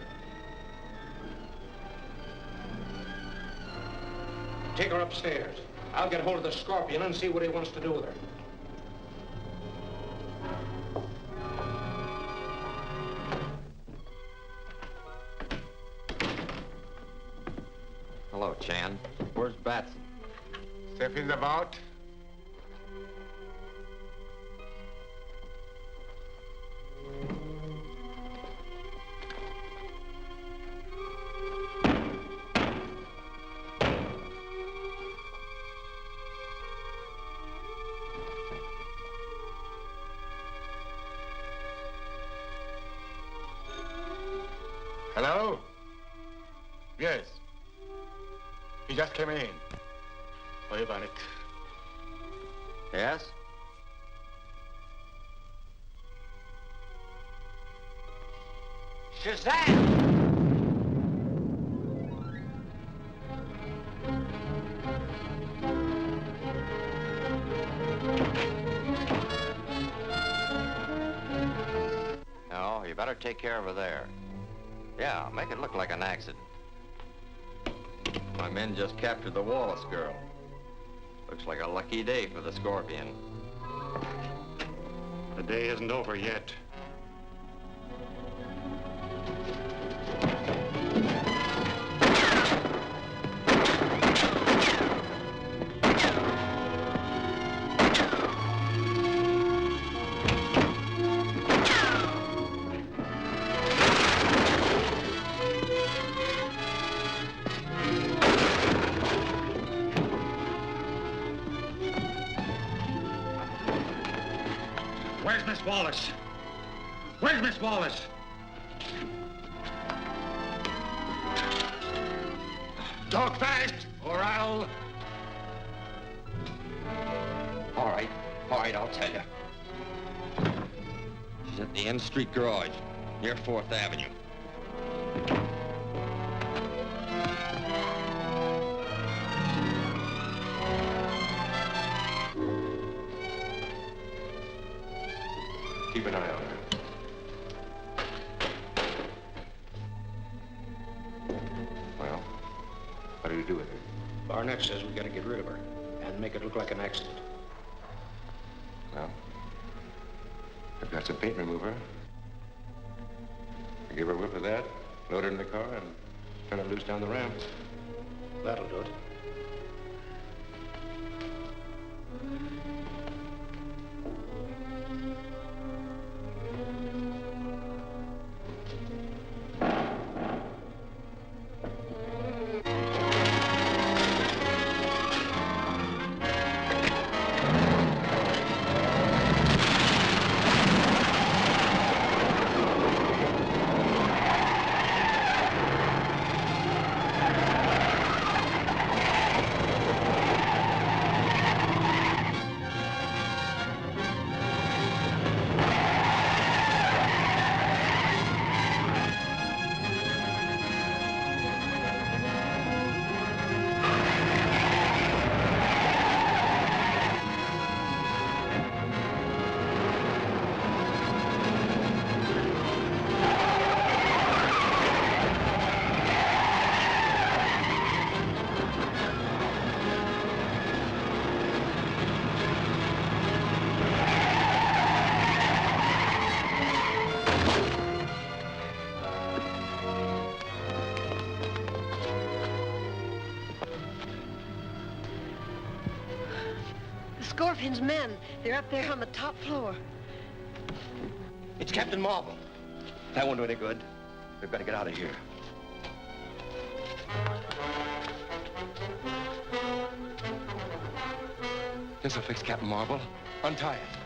Take her upstairs. I'll get hold of the Scorpion and see what he wants to do with her. Hello, Chan. Where's Batson? Step in the vault. Hello? Yes. He just came in. Wait a minute. Yes? Shazam! No, you better take care of her there. Yeah, make it look like an accident. My men just captured the Wallace girl. Looks like a lucky day for the Scorpion. The day isn't over yet. Where's Miss Wallace? Where's Miss Wallace? Talk fast, or I'll... All right, I'll tell you. She's at the N Street garage, near 4th Avenue. Keep an eye on her. Well, what do you do with her? Barnett says we gotta get rid of her and make it look like an accident. Well, I've got some paint remover. I give her a whip of that, load her in the car, and turn her loose down the ramp. That'll do it. Scorpion's men. They're up there on the top floor. It's Captain Marvel. That won't do any good. We've got to get out of here. This'll fix Captain Marvel. Untie it.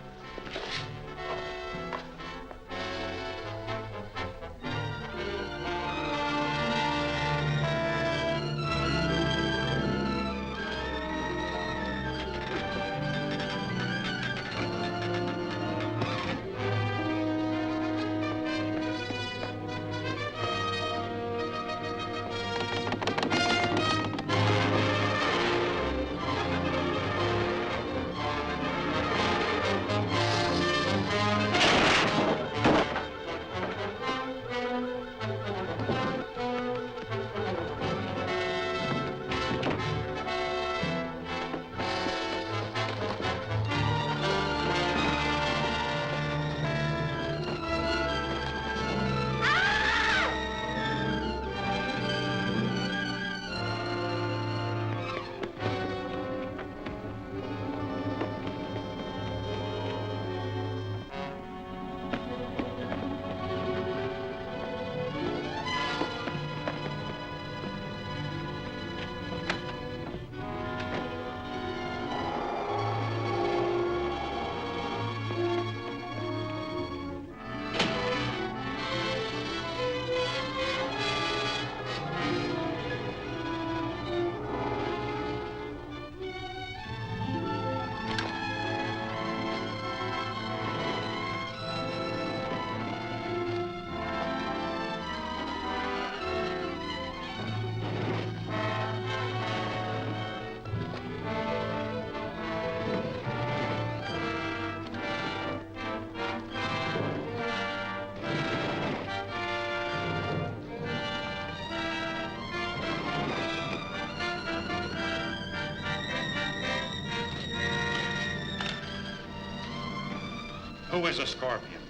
Who is a Scorpion?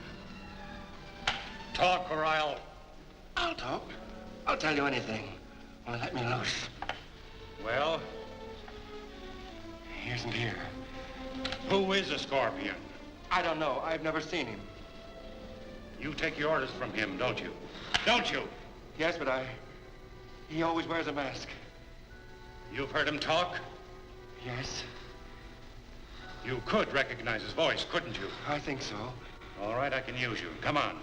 Talk or I'll talk. I'll tell you anything. Only let me loose. Well, He isn't here. who is a Scorpion? I don't know. I've never seen him. You take your orders from him, don't you? Don't you? Yes, but he always wears a mask. You've heard him talk? Yes. You could recognize his voice, couldn't you? I think so. All right, I can use you. Come on.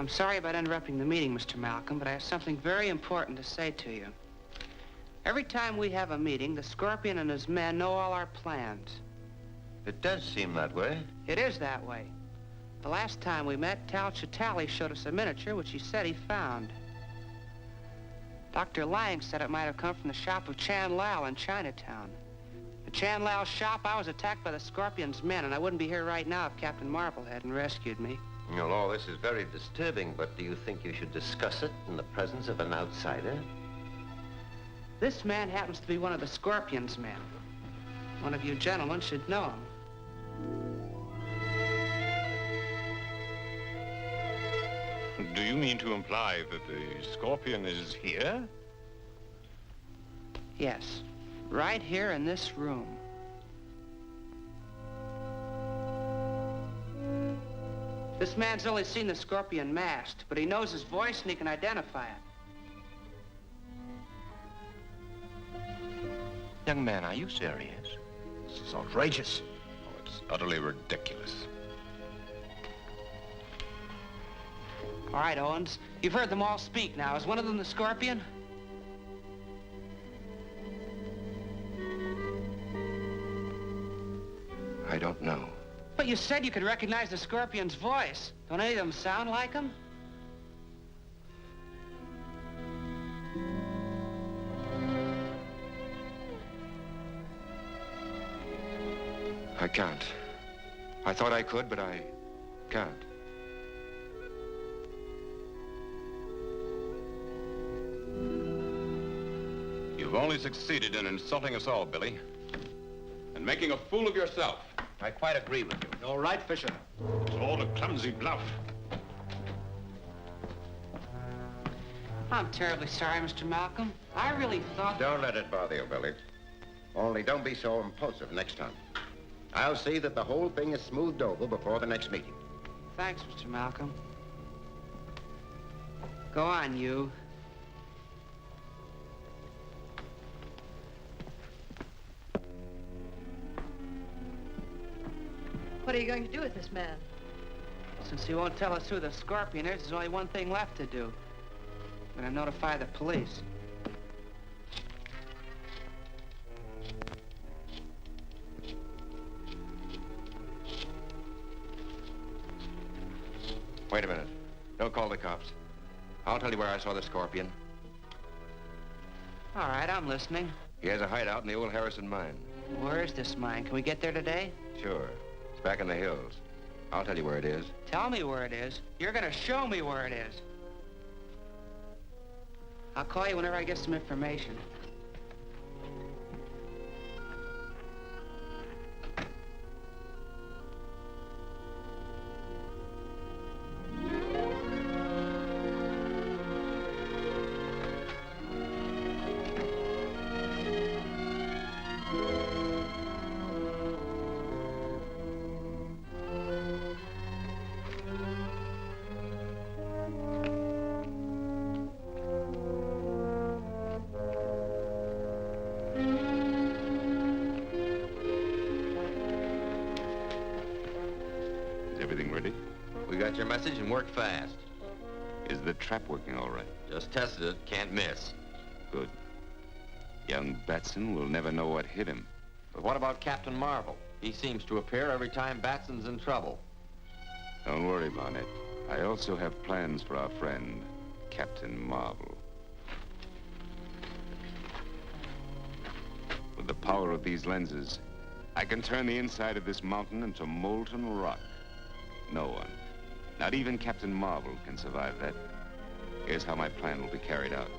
I'm sorry about interrupting the meeting, Mr. Malcolm, but I have something very important to say to you. Every time we have a meeting, the Scorpion and his men know all our plans. It does seem that way. It is that way. The last time we met, Tal Chitali showed us a miniature which he said he found. Dr. Lang said it might have come from the shop of Chan Lao in Chinatown. At Chan Lao's shop, I was attacked by the Scorpion's men, and I wouldn't be here right now if Captain Marvel hadn't rescued me. Well, all this is very disturbing, but do you think you should discuss it in the presence of an outsider? This man happens to be one of the Scorpion's men. One of you gentlemen should know him. Do you mean to imply that the Scorpion is here? Yes, right here in this room. This man's only seen the Scorpion masked, but he knows his voice and he can identify it. Young man, are you serious? This is outrageous. Oh, it's utterly ridiculous. All right, Owens, you've heard them all speak now. Is one of them the Scorpion? I don't know. But you said you could recognize the Scorpion's voice. Don't any of them sound like him? I can't. I thought I could, but I can't. only succeeded in insulting us all, Billy. And making a fool of yourself. I quite agree with you. All right, Fisher. It's all a clumsy bluff. I'm terribly sorry, Mr. Malcolm. I really thought... Don't let it bother you, Billy. Only don't be so impulsive next time. I'll see that the whole thing is smoothed over before the next meeting. Thanks, Mr. Malcolm. Go on, you. What are you going to do with this man? Since he won't tell us who the Scorpion is, there's only one thing left to do. I'm gonna notify the police. Wait a minute. Don't call the cops. I'll tell you where I saw the Scorpion. All right, I'm listening. He has a hideout in the old Harrison mine. Where is this mine? Can we get there today? Sure. It's back in the hills. I'll tell you where it is. Tell me where it is. You're gonna show me where it is. I'll call you whenever I get some information. Everything ready? We got your message and worked fast. Is the trap working all right? Just tested it. Can't miss. Good. Young Batson will never know what hit him. But what about Captain Marvel? He seems to appear every time Batson's in trouble. Don't worry, Barnett. I also have plans for our friend, Captain Marvel. With the power of these lenses, I can turn the inside of this mountain into molten rock. No one, not even Captain Marvel, can survive that. Here's how my plan will be carried out.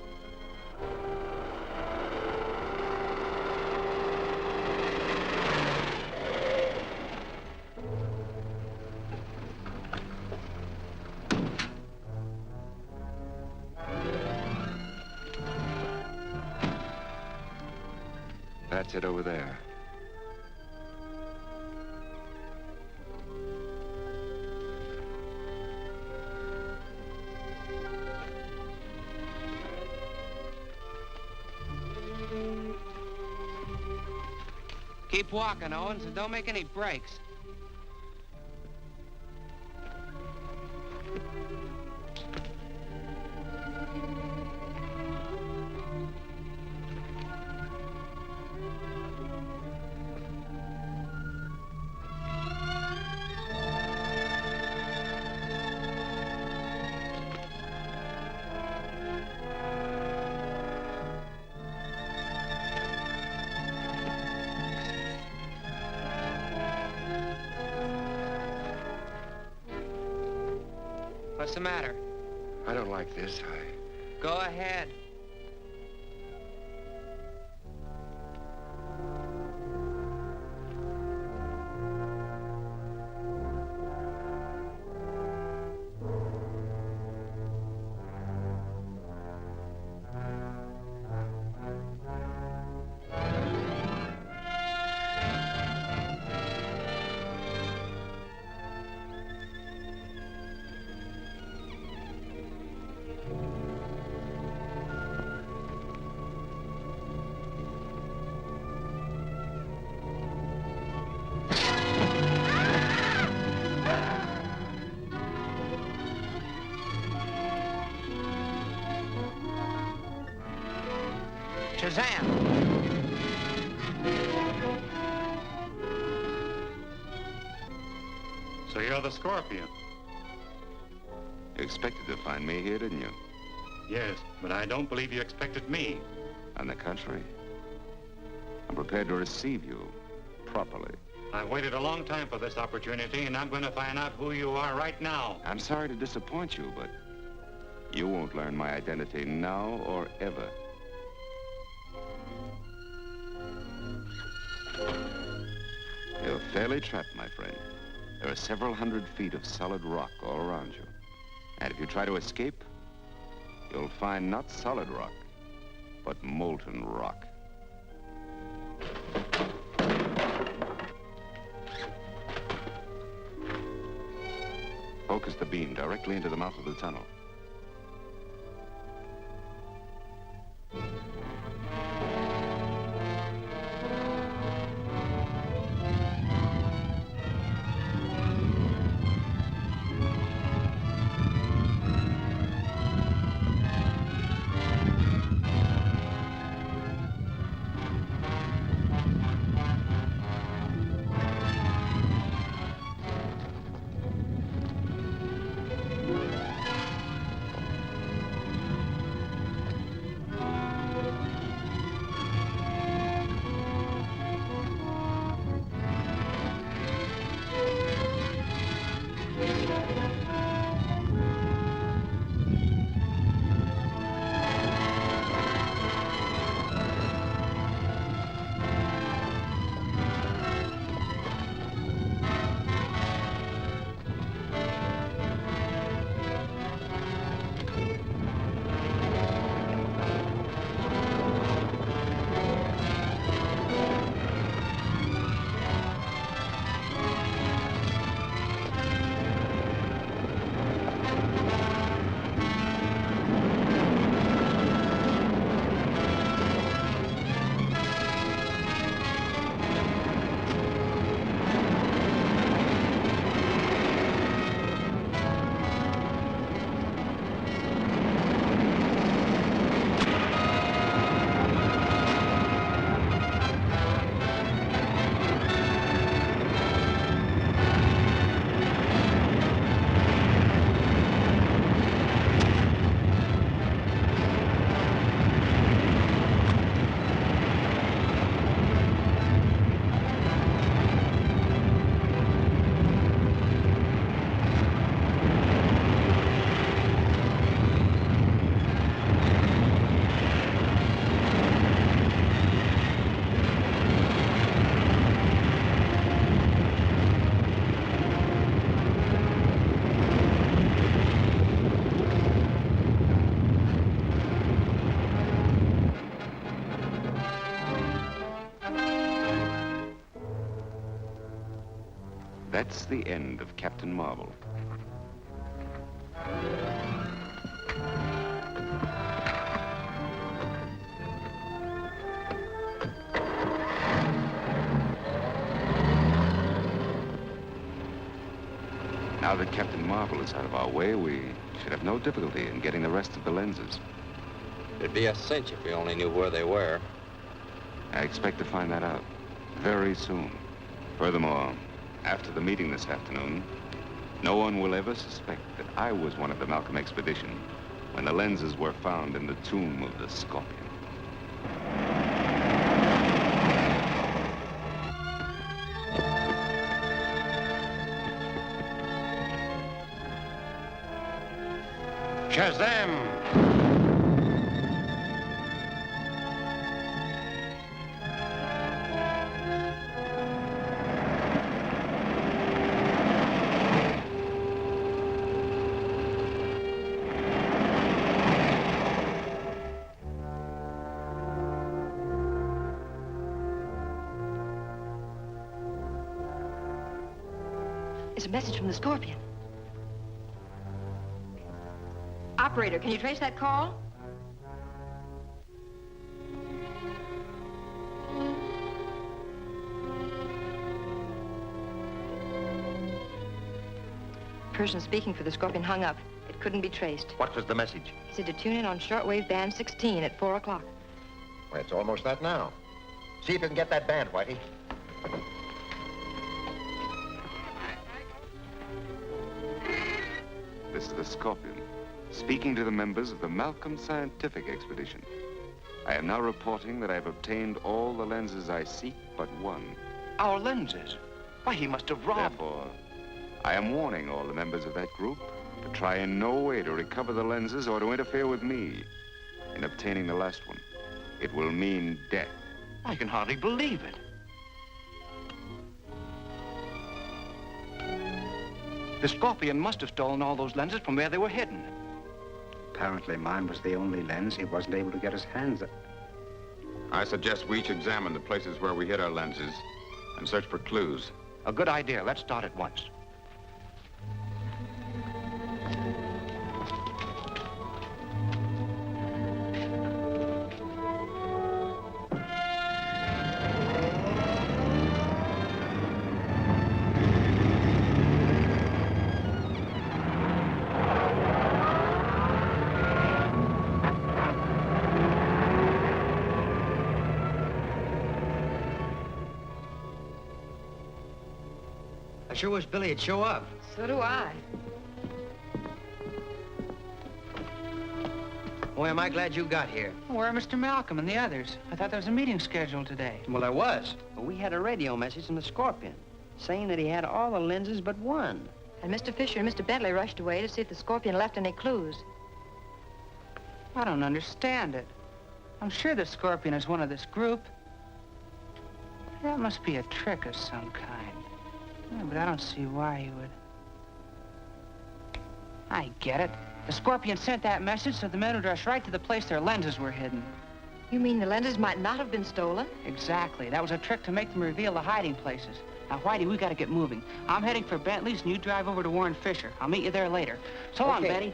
That's it over there. Keep walking, Owens, and don't make any breaks. What's the matter? I don't like this. Go ahead. Shazam! So you're the Scorpion? You expected to find me here, didn't you? Yes, but I don't believe you expected me. On the contrary, I'm prepared to receive you properly. I've waited a long time for this opportunity, and I'm going to find out who you are right now. I'm sorry to disappoint you, but you won't learn my identity now or ever. fairly trapped, my friend. There are several hundred feet of solid rock all around you. And if you try to escape, you'll find not solid rock, but molten rock. Focus the beam directly into the mouth of the tunnel. That's the end of Captain Marvel. Now that Captain Marvel is out of our way, we should have no difficulty in getting the rest of the lenses. It'd be a cinch if we only knew where they were. I expect to find that out very soon. Furthermore, after the meeting this afternoon, no one will ever suspect that I was one of the Malcolm expedition when the lenses were found in the tomb of the Scorpion. Shazam! It's a message from the Scorpion. Operator, can you trace that call? Person speaking for the Scorpion hung up. It couldn't be traced. What was the message? He said to tune in on shortwave band 16 at 4 o'clock. Well, it's almost that now. See if you can get that band, Whitey. This is the Scorpion, speaking to the members of the Malcolm Scientific Expedition. I am now reporting that I have obtained all the lenses I seek but one. Our lenses? Why, he must have robbed... Therefore, I am warning all the members of that group to try in no way to recover the lenses or to interfere with me in obtaining the last one. It will mean death. I can hardly believe it. The Scorpion must have stolen all those lenses from where they were hidden. Apparently mine was the only lens he wasn't able to get his hands on. I suggest we each examine the places where we hid our lenses and search for clues. A good idea. Let's start at once. I sure wish Billy would show up. So do I. Boy, am I glad you got here. Where are Mr. Malcolm and the others? I thought there was a meeting scheduled today. Well, there was. But we had a radio message from the Scorpion saying that he had all the lenses but one. And Mr. Fisher and Mr. Bentley rushed away to see if the Scorpion left any clues. I don't understand it. I'm sure the Scorpion is one of this group. That must be a trick of some kind. Yeah, but I don't see why he would. I get it. The Scorpion sent that message so the men would rush right to the place their lenses were hidden. You mean the lenses might not have been stolen? Exactly. That was a trick to make them reveal the hiding places. Now, Whitey, we got to get moving. I'm heading for Bentley's, and you drive over to Warren Fisher. I'll meet you there later. So long, Betty.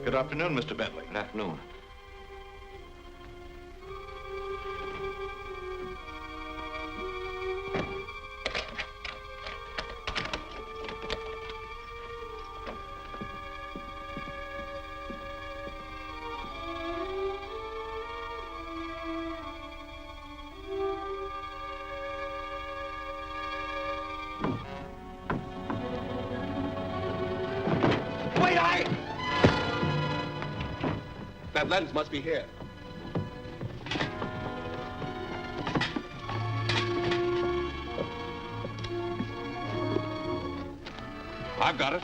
Good afternoon, Mr. Bentley. Good afternoon. That lens must be here. I've got it.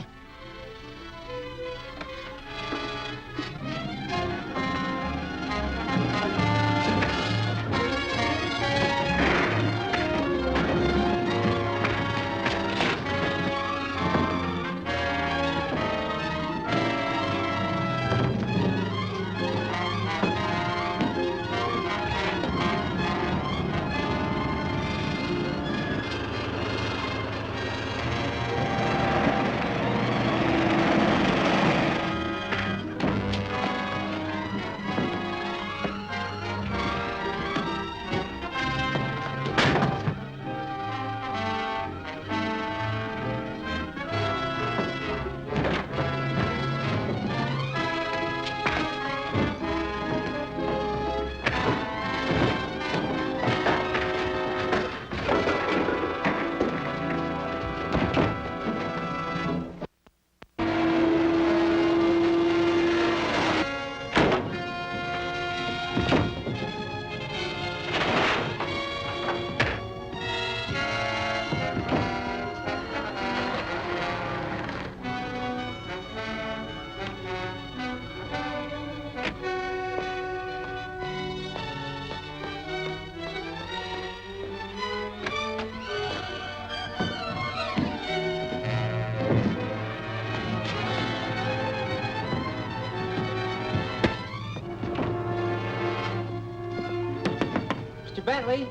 Bentley?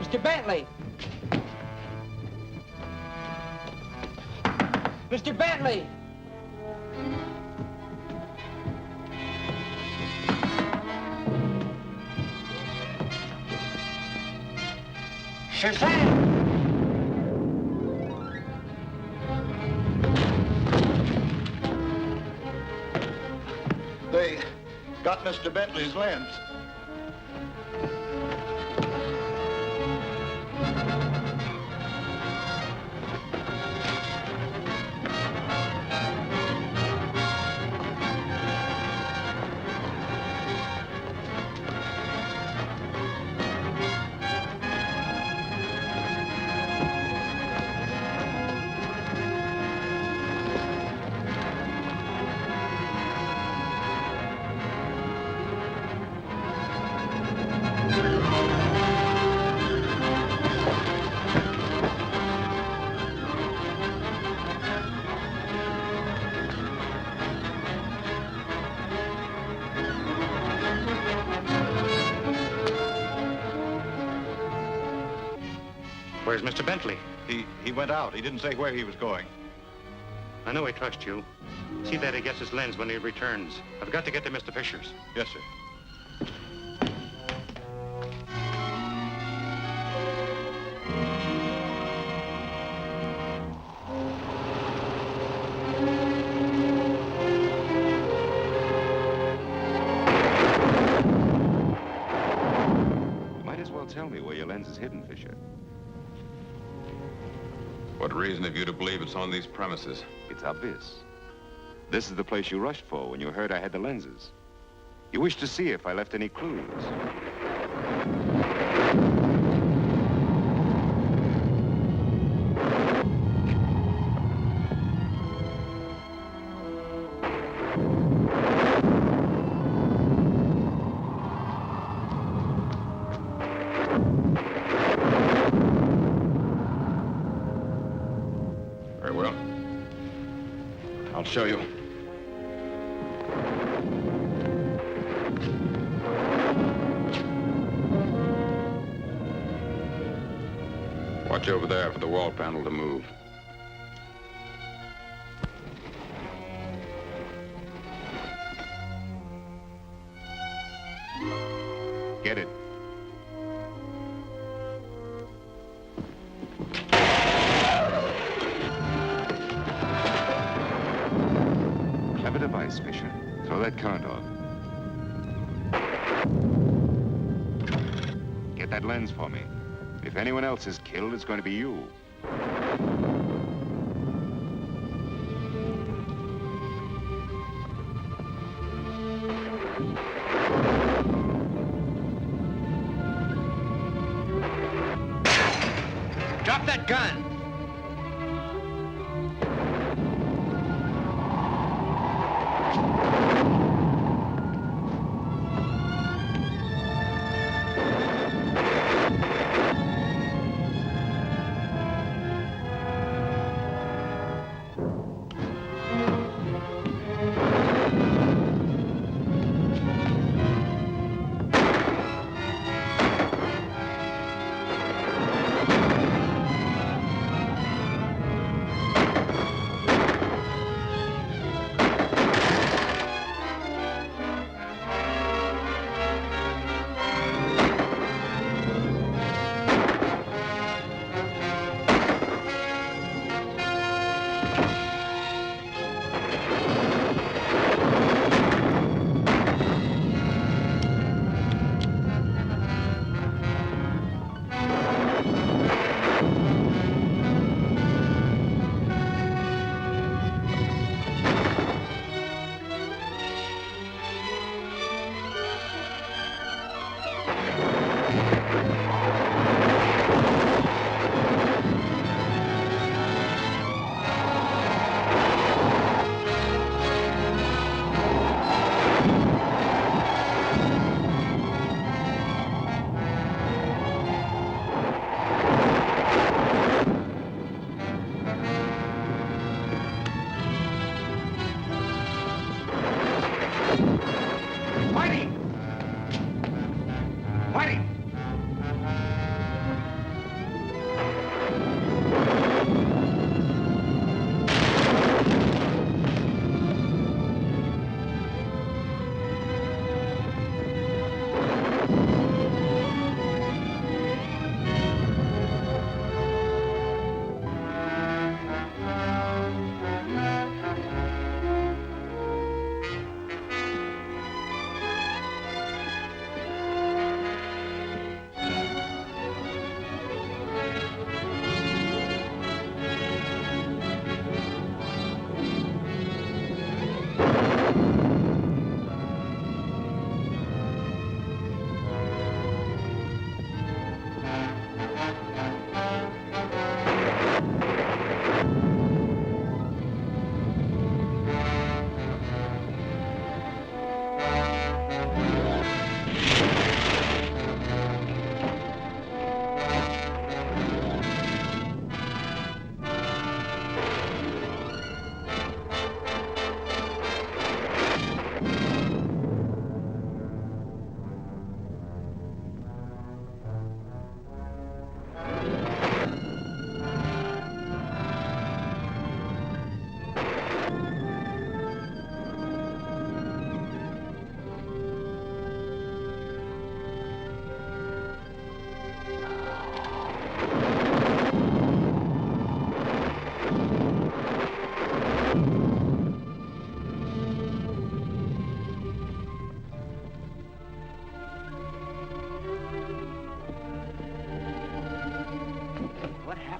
Mr. Bentley! Mr. Bentley! Shazam! got Mr. Bentley's lens. Where's Mr. Bentley? He went out. He didn't say where he was going. I know he trusts you. See that he gets his lens when he returns. I've got to get to Mr. Fisher's. Yes, sir. You might as well tell me where your lens is hidden, Fisher. What reason have you to believe it's on these premises? It's obvious. This is the place you rushed for when you heard I had the lenses. You wished to see if I left any clues. Very well. I'll show you. Watch over there for the wall panel to move. Get it. Clever device, Fisher. Throw that current off. Get that lens for me. If anyone else is killed, it's going to be you. Drop that gun! Whitey! Whitey!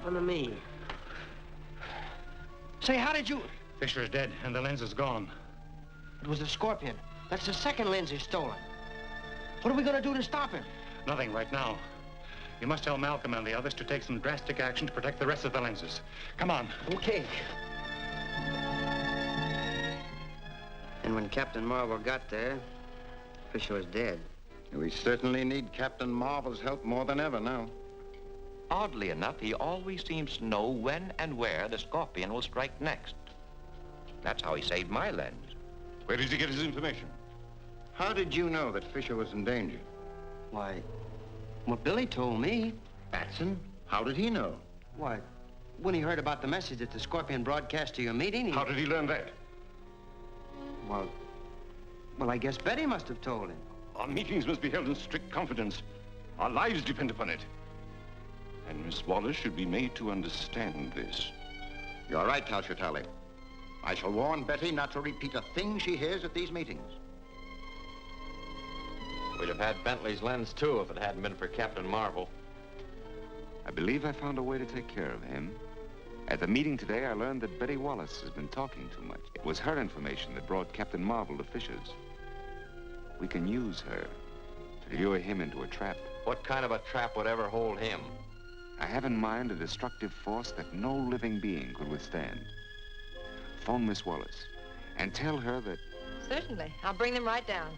happened to me? Say, how did you... Fisher is dead, and the lens is gone. It was the Scorpion. That's the second lens he's stolen. What are we going to do to stop him? Nothing right now. You must tell Malcolm and the others to take some drastic action to protect the rest of the lenses. Come on. Okay. And when Captain Marvel got there, Fisher was dead. We certainly need Captain Marvel's help more than ever now. Oddly enough, he always seems to know when and where the Scorpion will strike next. That's how he saved my lens. Where did he get his information? How did you know that Fisher was in danger? Why, what Billy told me. Batson? How did he know? Why, when he heard about the message that the Scorpion broadcast to your meeting, How did he learn that? Well, I guess Betty must have told him. Our meetings must be held in strict confidence. Our lives depend upon it. And Miss Wallace should be made to understand this. You're right, Talchatali. I shall warn Betty not to repeat a thing she hears at these meetings. We'd have had Bentley's lens, too, if it hadn't been for Captain Marvel. I believe I found a way to take care of him. At the meeting today, I learned that Betty Wallace has been talking too much. It was her information that brought Captain Marvel to Fisher's. We can use her to lure him into a trap. What kind of a trap would ever hold him? I have in mind a destructive force that no living being could withstand. Phone Miss Wallace and tell her that... Certainly. I'll bring them right down.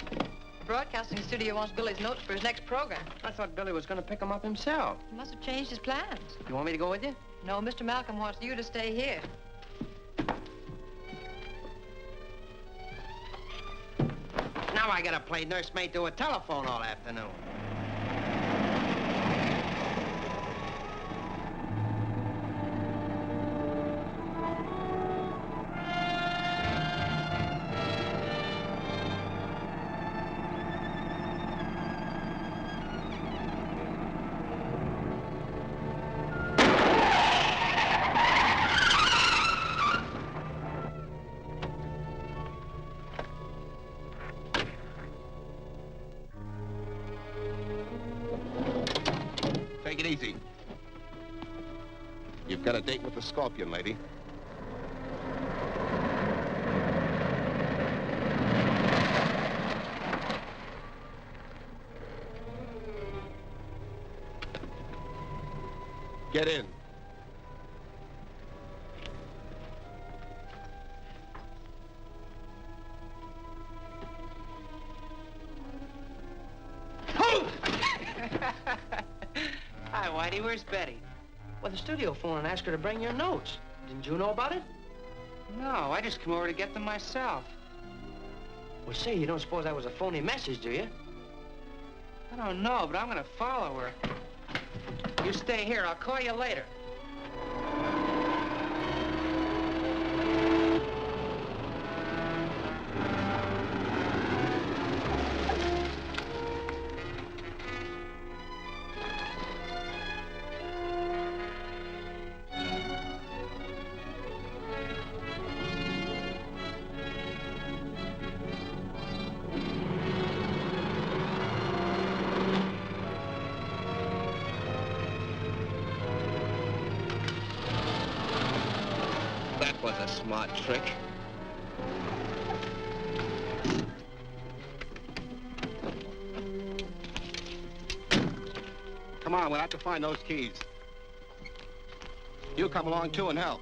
The broadcasting studio wants Billy's notes for his next program. I thought Billy was going to pick them up himself. He must have changed his plans. You want me to go with you? No, Mr. Malcolm wants you to stay here. Now I gotta play nursemaid to a telephone all afternoon. Take it easy. You've got a date with the Scorpion, lady. Get in. Hi, Whitey. Where's Betty? Well, the studio phoned and asked her to bring your notes. Didn't you know about it? No, I just come over to get them myself. Well, say, you don't suppose that was a phony message, do you? I don't know, but I'm gonna follow her. You stay here. I'll call you later. That was a smart trick. Come on, we'll have to find those keys. You come along, too, and help.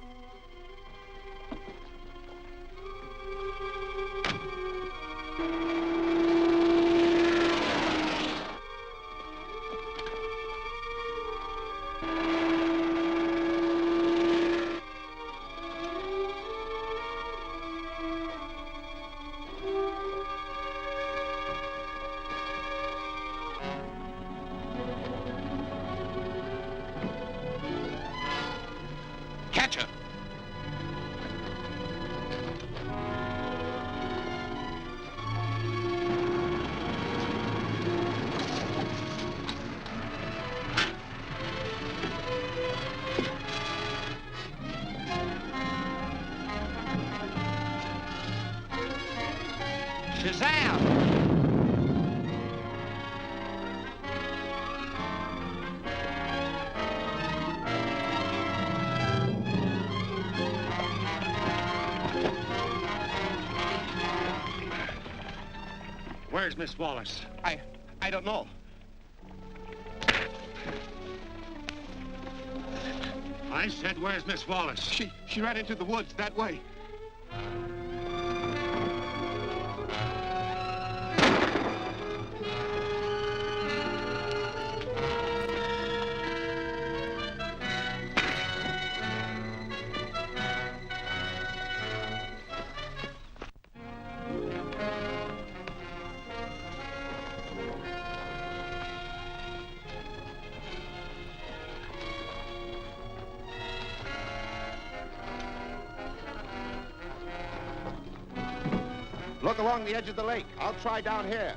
Catch her. Shazam! Where's Miss Wallace? I don't know. I said, where's Miss Wallace? She ran into the woods that way. Look along the edge of the lake. I'll try down here.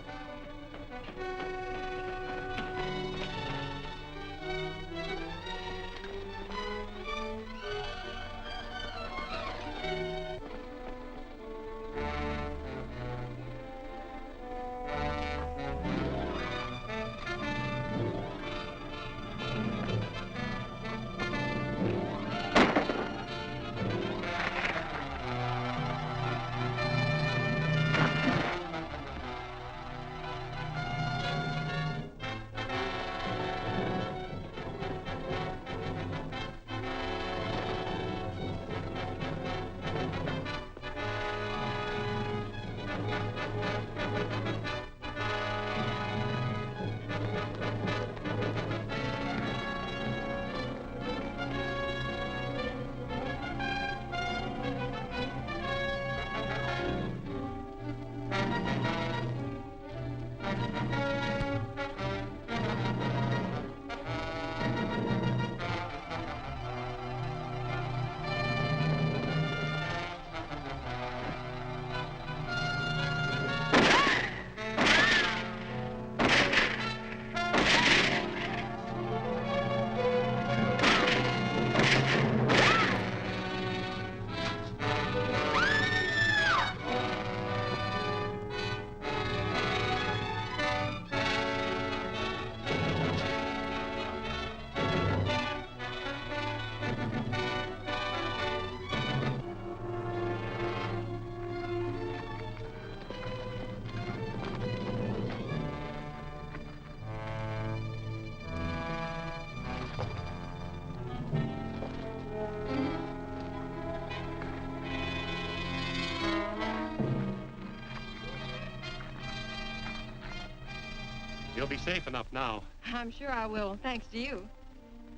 You'll be safe enough now. I'm sure I will, thanks to you.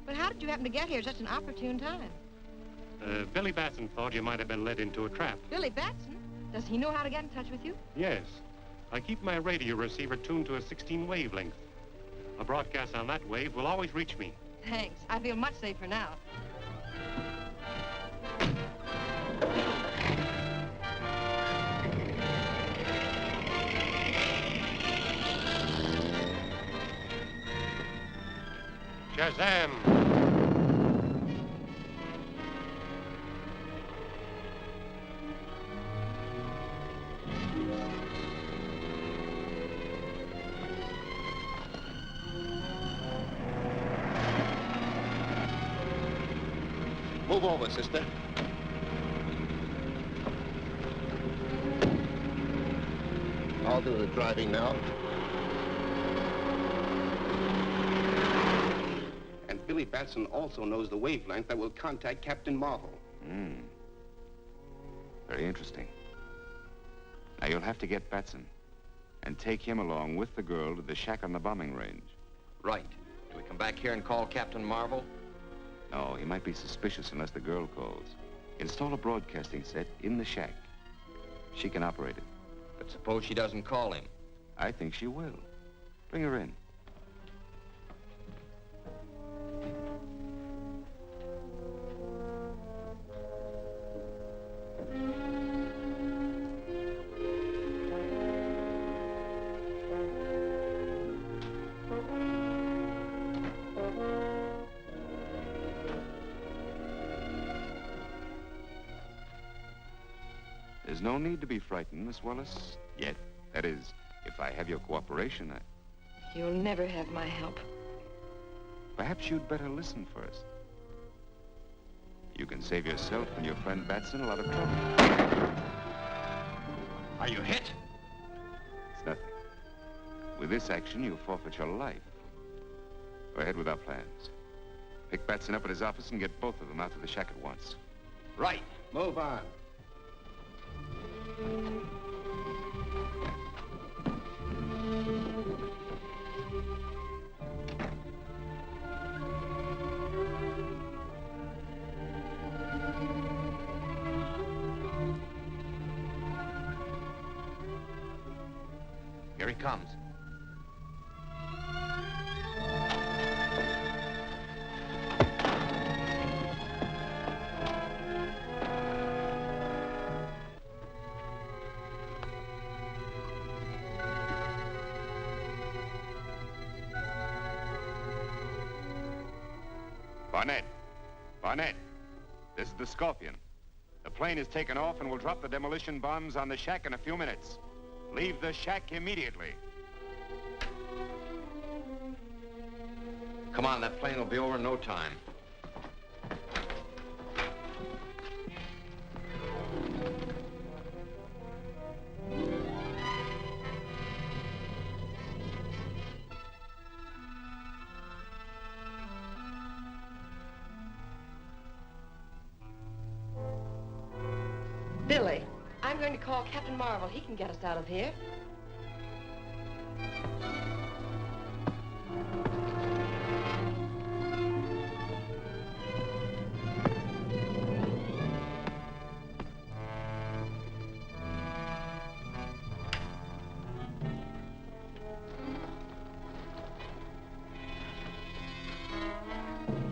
But how did you happen to get here at such an opportune time? Billy Batson thought you might have been led into a trap. Billy Batson? Does he know how to get in touch with you? Yes. I keep my radio receiver tuned to a 16 wavelength. A broadcast on that wave will always reach me. Thanks. I feel much safer now. Shazam! Move over, sister. I'll do the driving now. And Billy Batson also knows the wavelength that will contact Captain Marvel. Very interesting. Now, you'll have to get Batson and take him along with the girl to the shack on the bombing range. Right. Do we come back here and call Captain Marvel? No, he might be suspicious unless the girl calls. Install a broadcasting set in the shack. She can operate it. But suppose she doesn't call him? I think she will. Bring her in. There's no need to be frightened, Miss Wallace, yet. That is, if I have your cooperation, You'll never have my help. Perhaps you'd better listen first. You can save yourself and your friend Batson a lot of trouble. Are you hit? It's nothing. With this action, you forfeit your life. Go ahead with our plans. Pick Batson up at his office and get both of them out to the shack at once. Right. Move on. Here he comes. Barnett. Barnett. This is the Scorpion. The plane is taken off and will drop the demolition bombs on the shack in a few minutes. Leave the shack immediately. Come on, that plane will be over in no time. Billy, I'm going to call Captain Marvel. He can get us out of here.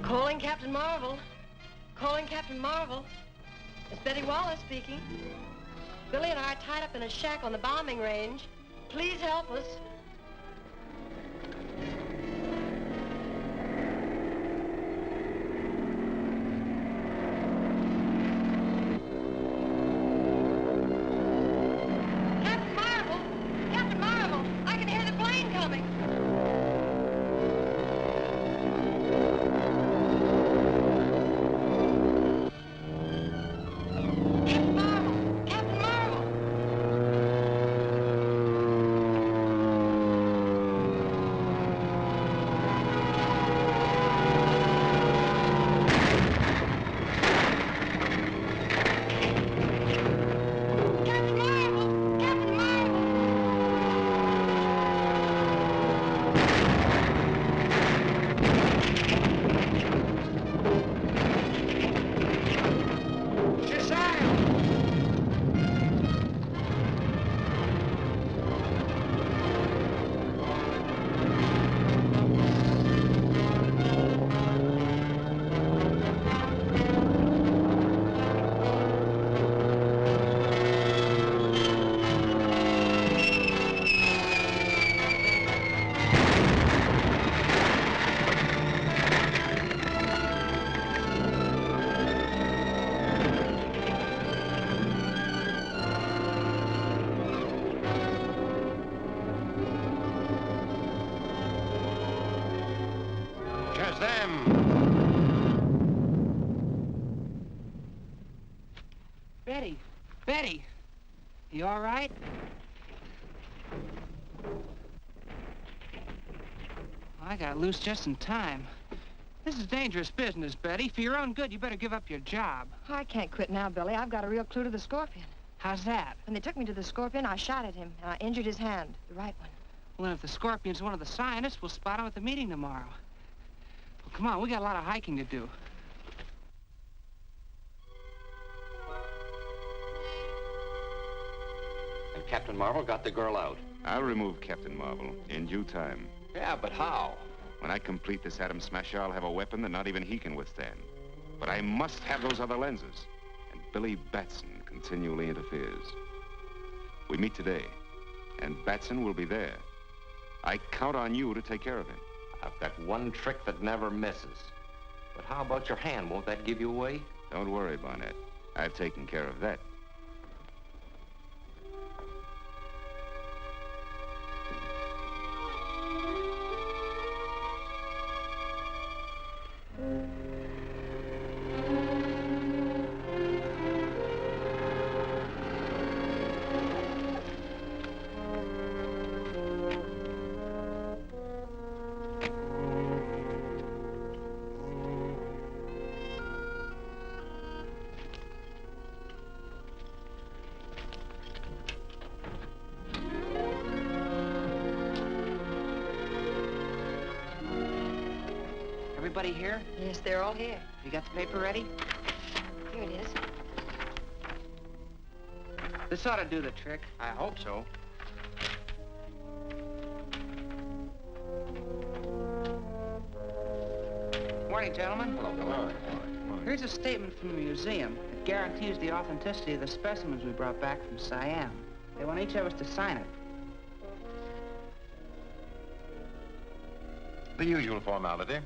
Calling Captain Marvel. Calling Captain Marvel. It's Betty Wallace speaking. Billy and I are tied up in a shack on the bombing range. Please help us. Captain Marvel! Captain Marvel! I can hear the plane coming. Captain Marvel! Captain Marvel! Captain Marvel! Captain Marvel! Shazam! Betty, Betty, you all right? I got loose just in time. This is dangerous business, Betty. For your own good, you better give up your job. I can't quit now, Billy. I've got a real clue to the Scorpion. How's that? When they took me to the Scorpion, I shot at him, and I injured his hand, the right one. Well, then if the Scorpion's one of the scientists, we'll spot him at the meeting tomorrow. Well, come on, we got a lot of hiking to do. And Captain Marvel got the girl out. I'll remove Captain Marvel in due time. Yeah, but how? When I complete this atom smasher, I'll have a weapon that not even he can withstand. But I must have those other lenses. And Billy Batson continually interferes. We meet today, and Batson will be there. I count on you to take care of him. I've got one trick that never misses. But how about your hand? Won't that give you away? Don't worry, Barnett. I've taken care of that. Everybody here? Yes, they're all here. You got the paper ready? Here it is. This ought to do the trick. I hope so. Morning, gentlemen. Hello, Bill. Here's a statement from the museum. It guarantees the authenticity of the specimens we brought back from Siam. They want each of us to sign it. The usual formality.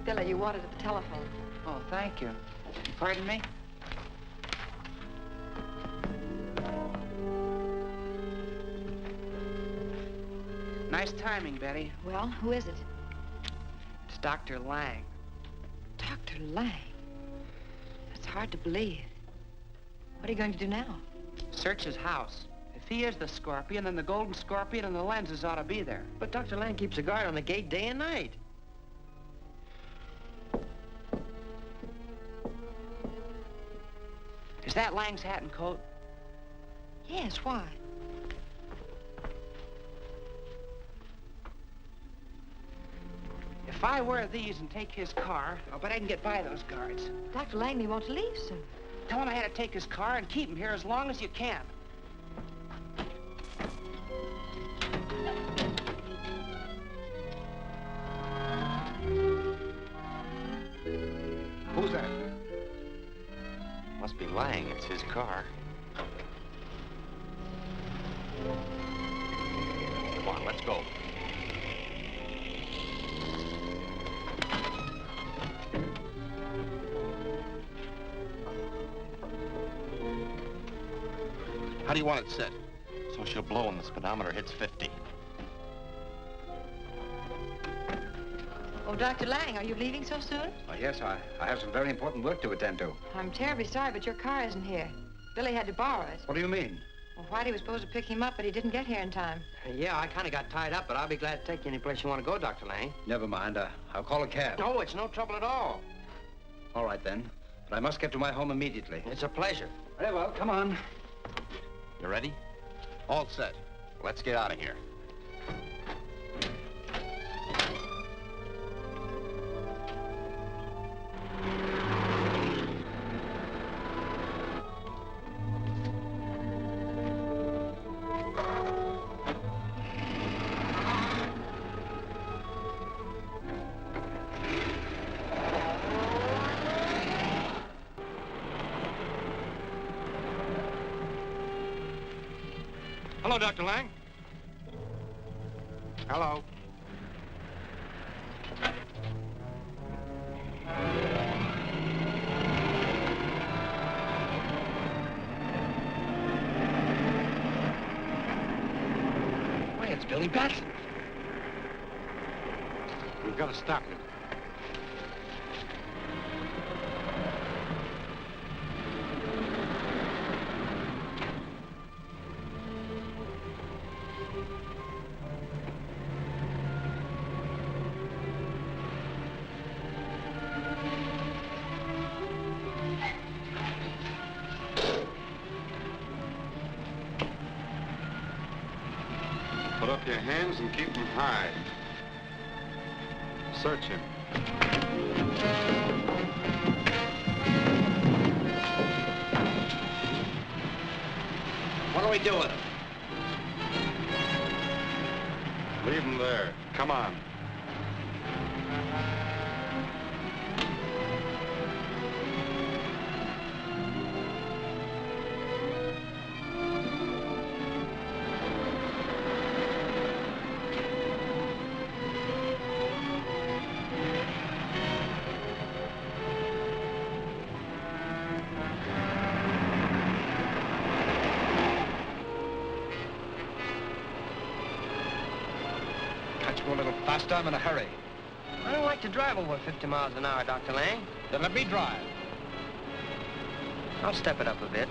Billy, you wanted at the telephone. Oh, thank you. Pardon me? Nice timing, Betty. Well, who is it? It's Dr. Lang. Dr. Lang. That's hard to believe. What are you going to do now? Search his house. If he is the Scorpion, then the Golden Scorpion and the lenses ought to be there. But Dr. Lang keeps a guard on the gate day and night. Is that Lang's hat and coat? Yes, why? If I wear these and take his car, I'll bet I can get by those guards. Dr. Langley wants to leave soon. Tell him I had to take his car and keep him here as long as you can. Who's that? Must be Lang. It's his car. Come on, let's go. How do you want it set? So she'll blow when the speedometer hits 50. Oh, Dr. Lang, are you leaving so soon? Oh, yes, I have some very important work to attend to. I'm terribly sorry, but your car isn't here. Billy had to borrow it. What do you mean? Well, Whitey was supposed to pick him up, but he didn't get here in time. Yeah, I kind of got tied up, but I'll be glad to take you any place you want to go, Dr. Lang. Never mind. I'll call a cab. No, it's no trouble at all. All right, then. But I must get to my home immediately. It's a pleasure. Very well, come on. You ready? All set. Let's get out of here. Hello, Dr. Lang. Hello. Why, it's Billy Batson. We've got to stop him. Put up your hands and keep them high. Search him. What do we do with him? Leave him there. Come on. Except I'm in a hurry. I don't like to drive over 50 miles an hour, Dr. Lang. Then let me drive. I'll step it up a bit.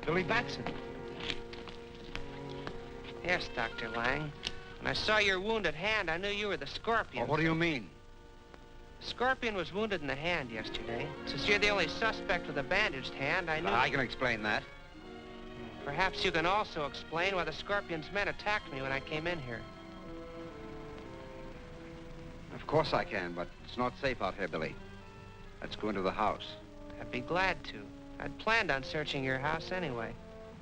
Billy Batson. Yes, Dr. Lang. When I saw your wounded hand, I knew you were the Scorpion. Well, what do you mean? Scorpion was wounded in the hand yesterday. Since you're the only suspect with a bandaged hand, I knew... I can explain that. Perhaps you can also explain why the Scorpion's men attacked me when I came in here. Of course I can, but it's not safe out here, Billy. Let's go into the house. I'd be glad to. I'd planned on searching your house anyway.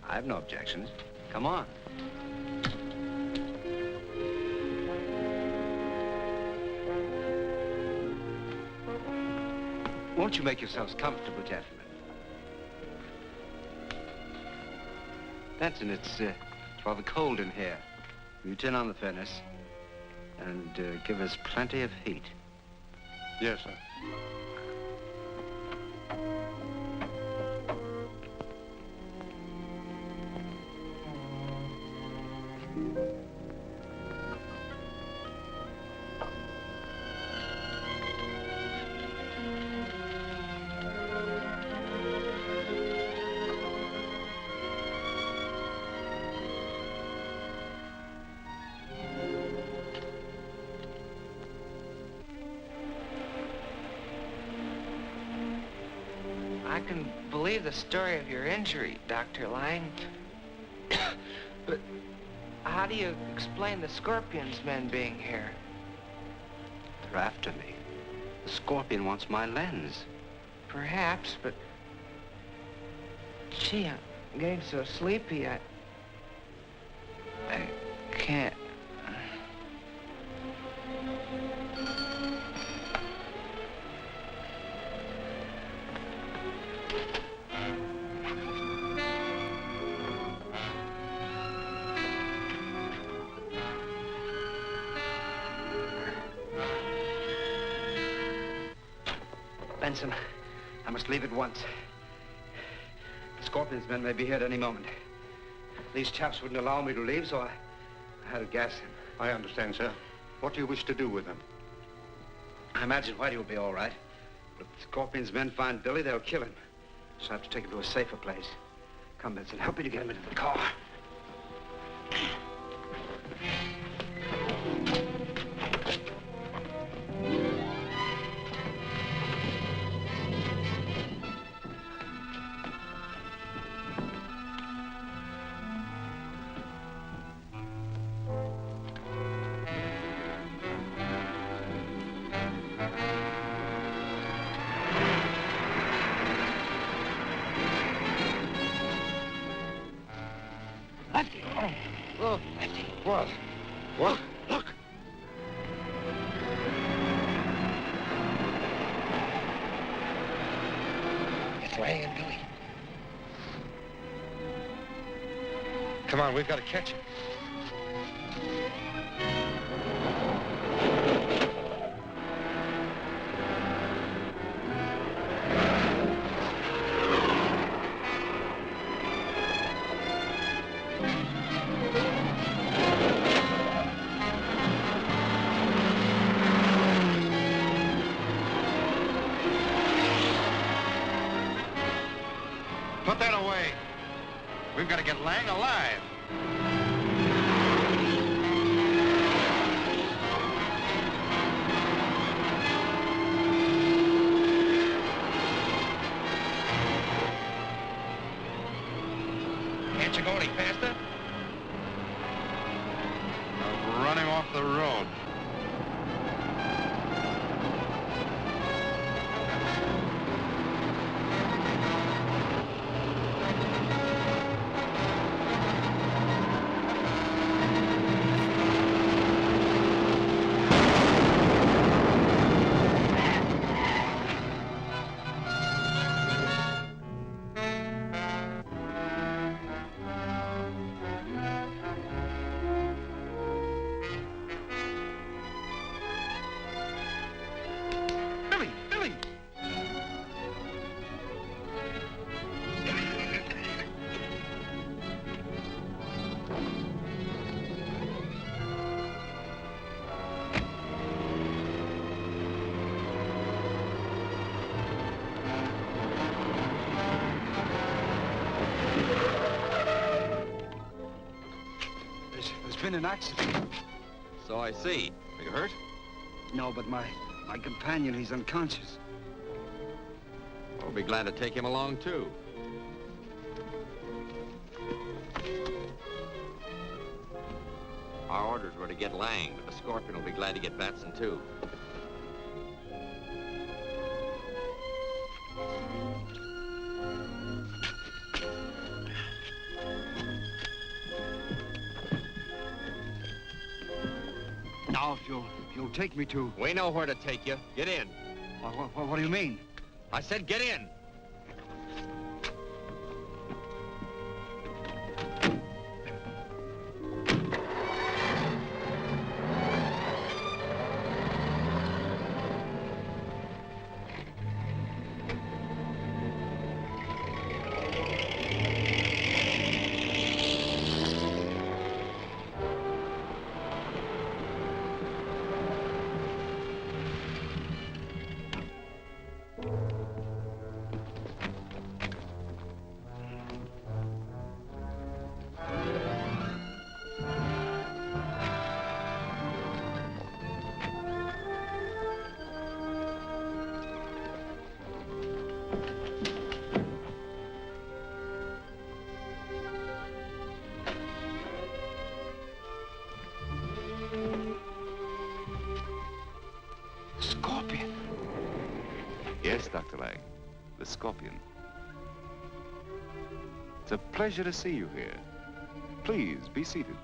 I have no objections. Come on. Won't you make yourselves comfortable, gentlemen? Benson, it's rather cold in here. You turn on the furnace and give us plenty of heat. Yes, sir. I can believe the story of your injury, Dr. Lang. But how do you explain the Scorpion's men being here? They're after me. The Scorpion wants my lens. Perhaps, but... Gee, I'm getting so sleepy, I can't... Benson, I must leave at once. The Scorpion's men may be here at any moment. These chaps wouldn't allow me to leave, so I had to gas him. I understand, sir. What do you wish to do with them? I imagine Whitey will be all right. But if the Scorpion's men find Billy, they'll kill him. So I have to take him to a safer place. Come, Benson, help me to get him into the car. Lefty. Oh, Lefty. what? What? Look. It's Lang and Billy. Come on, we've got to catch him. Put that away. We've got to get Lang alive. Can't you go any faster? I'll run him off the road. There's been an accident. So I see. Are you hurt? No, but my companion, he's unconscious. We'll be glad to take him along, too. Our orders were to get Lang, but the Scorpion will be glad to get Batson, too. Now, if you'll take me to... We know where to take you. Get in. What do you mean? I said get in. Scorpion. Yes, Dr. Lang. The Scorpion. It's a pleasure to see you here. Please, be seated.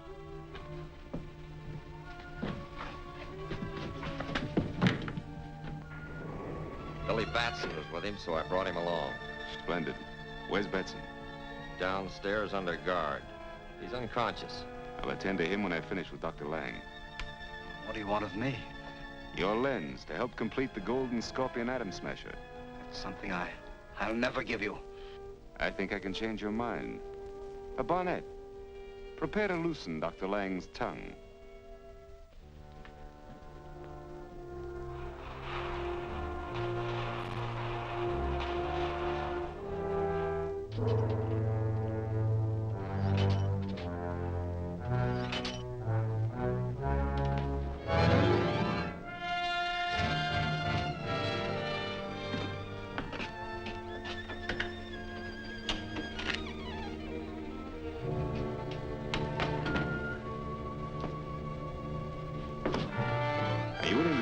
Billy Batson was with him, so I brought him along. Splendid. Where's Batson? Downstairs under guard. He's unconscious. I'll attend to him when I finish with Dr. Lang. What do you want of me? Your lens to help complete the Golden Scorpion Atom Smasher. That's something I'll never give you. I think I can change your mind. Barnett, prepare to loosen Dr. Lang's tongue.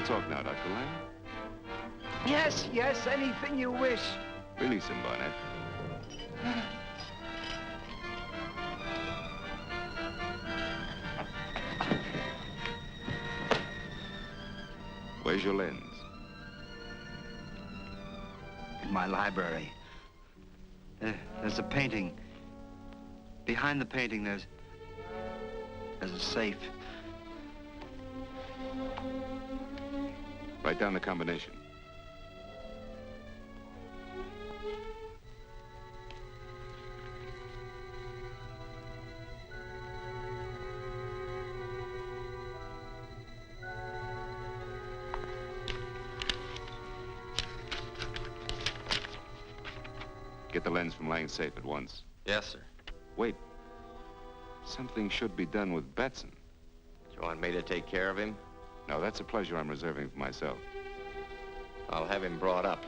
Talk now, Dr. Lang. Yes, anything you wish. Release him, Barnett. Where's your lens? In my library. There's a painting. Behind the painting, there's a safe. Write down the combination. Get the lens from Lang's safe at once. Yes, sir. Wait. Something should be done with Betson. You want me to take care of him? No, that's a pleasure I'm reserving for myself. I'll have him brought up.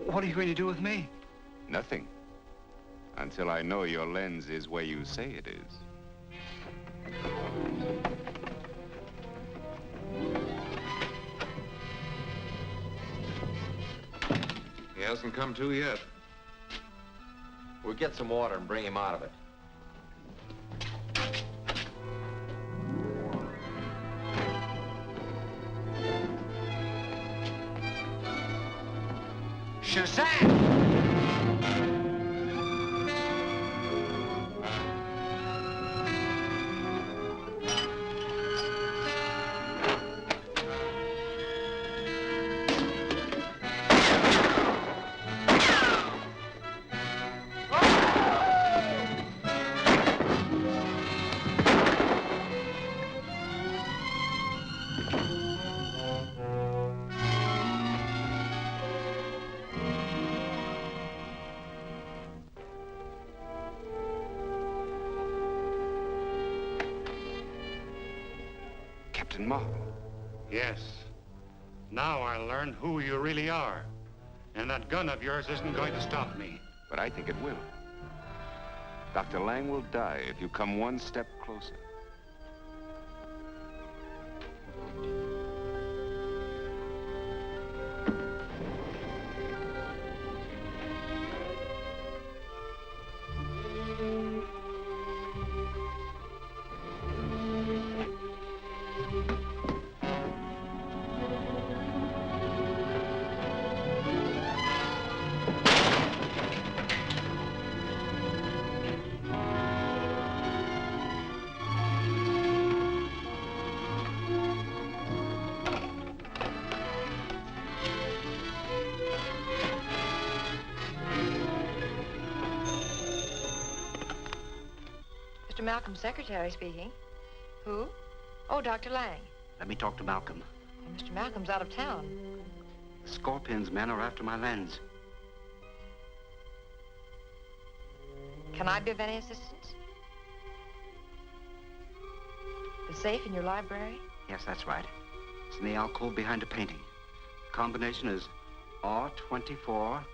What are you going to do with me? Nothing. Until I know your lens is where you say it is. He hasn't come to yet. We'll get some water and bring him out of it. Shazam! Captain Marvel. Yes. Now I'll learn who you really are. And that gun of yours isn't going to stop me. But I think it will. Dr. Lang will die if you come one step closer. Mr. Malcolm's secretary speaking. Who? Oh, Dr. Lang. Let me talk to Malcolm. Well, Mr. Malcolm's out of town. The Scorpion's men are after my lens. Can I be of any assistance? The safe in your library? Yes, that's right. It's in the alcove behind a painting. The combination is R24.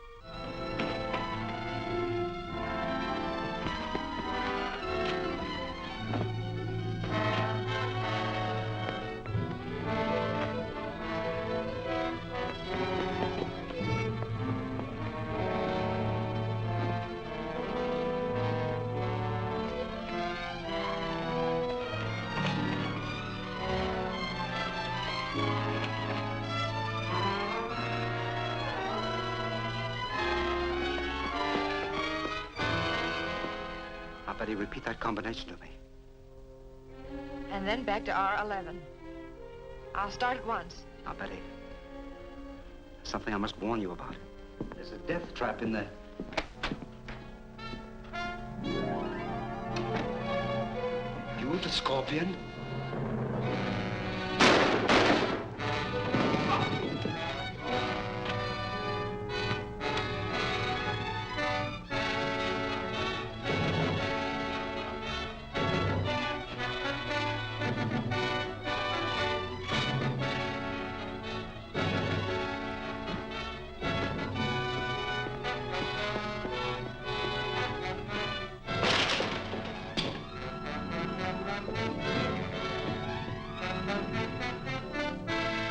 Betty, repeat that combination to me. And then back to R11. I'll start at once. Now, Betty, there's something I must warn you about. There's a death trap in there. You, the Scorpion?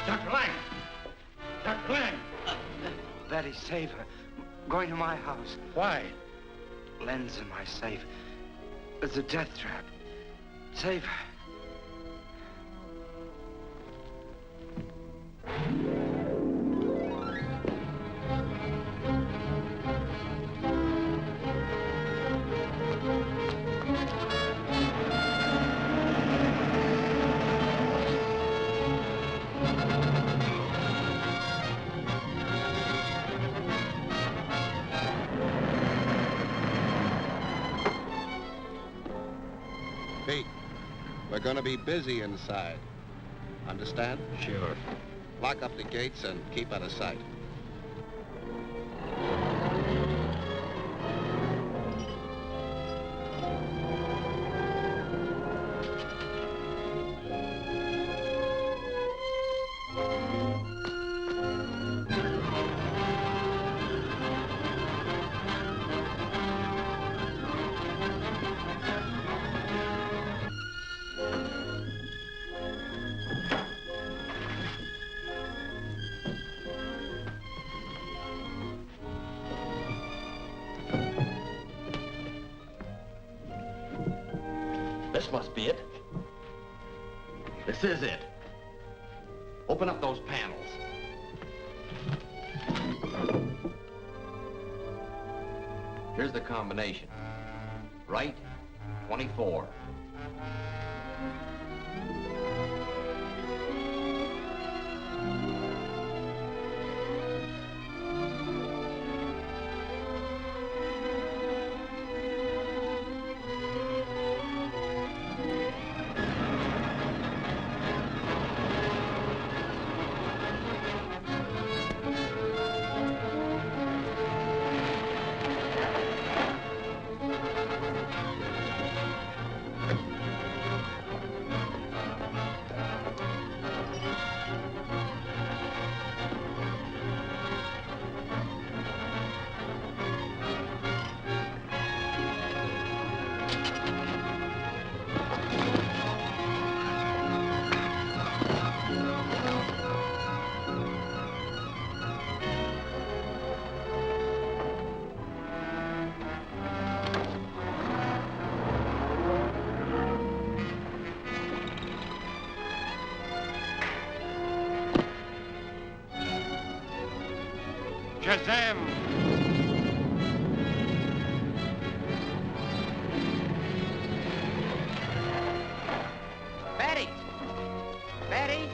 Dr. Lang! Dr. Lang! Betty, save her. going to my house. Why? Lens in my safe. It's a death trap. Safe. Pete, we're going to be busy inside. Understand? Sure. Lock up the gates and keep out of sight. This must be it. This is it. Open up those panels. Here's the combination. Right, 24. Shazam! Betty! Betty!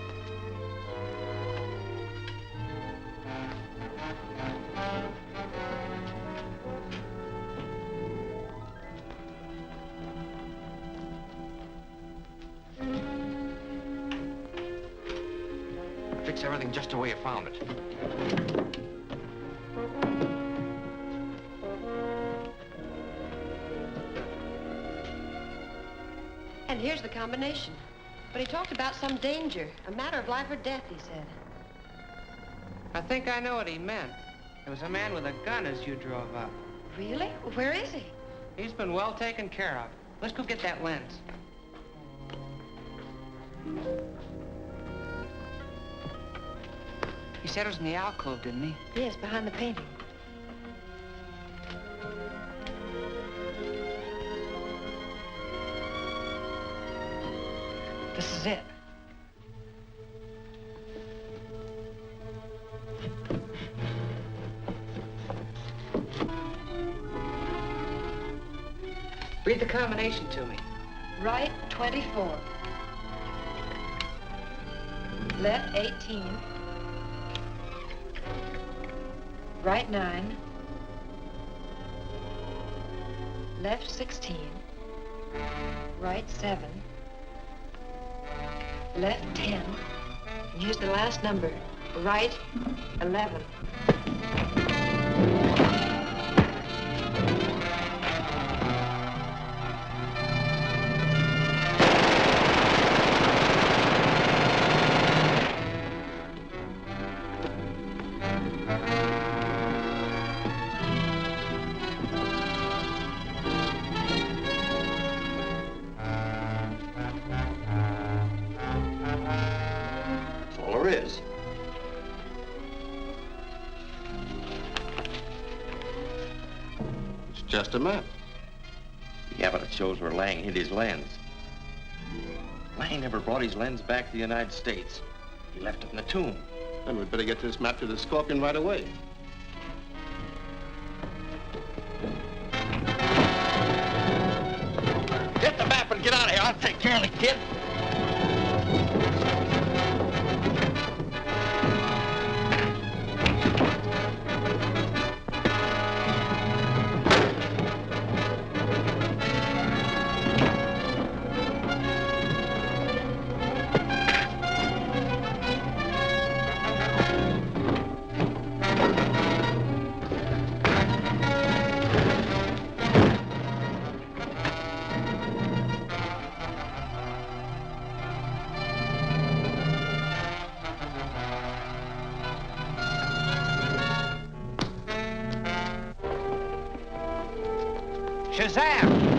Fix everything just the way you found it. And here's the combination. But he talked about some danger, a matter of life or death, he said. I think I know what he meant. It was a man with a gun as you drove up. Really? Where is he? He's been well taken care of. Let's go get that lens. He said it was in the alcove, didn't he? Yes, behind the painting. This is it. Read the combination to me. Right, 24. Left, 18. Right, 9. Left, 16. Right, 7. Left, 10. And here's the last number. Right, 11. Just a map. Yeah, but it shows where Lang hid his lens. Lang never brought his lens back to the United States. He left it in the tomb. Then we'd better get this map to the Scorpion right away. Get the map and get out of here. I'll take care of the kid. Shazam!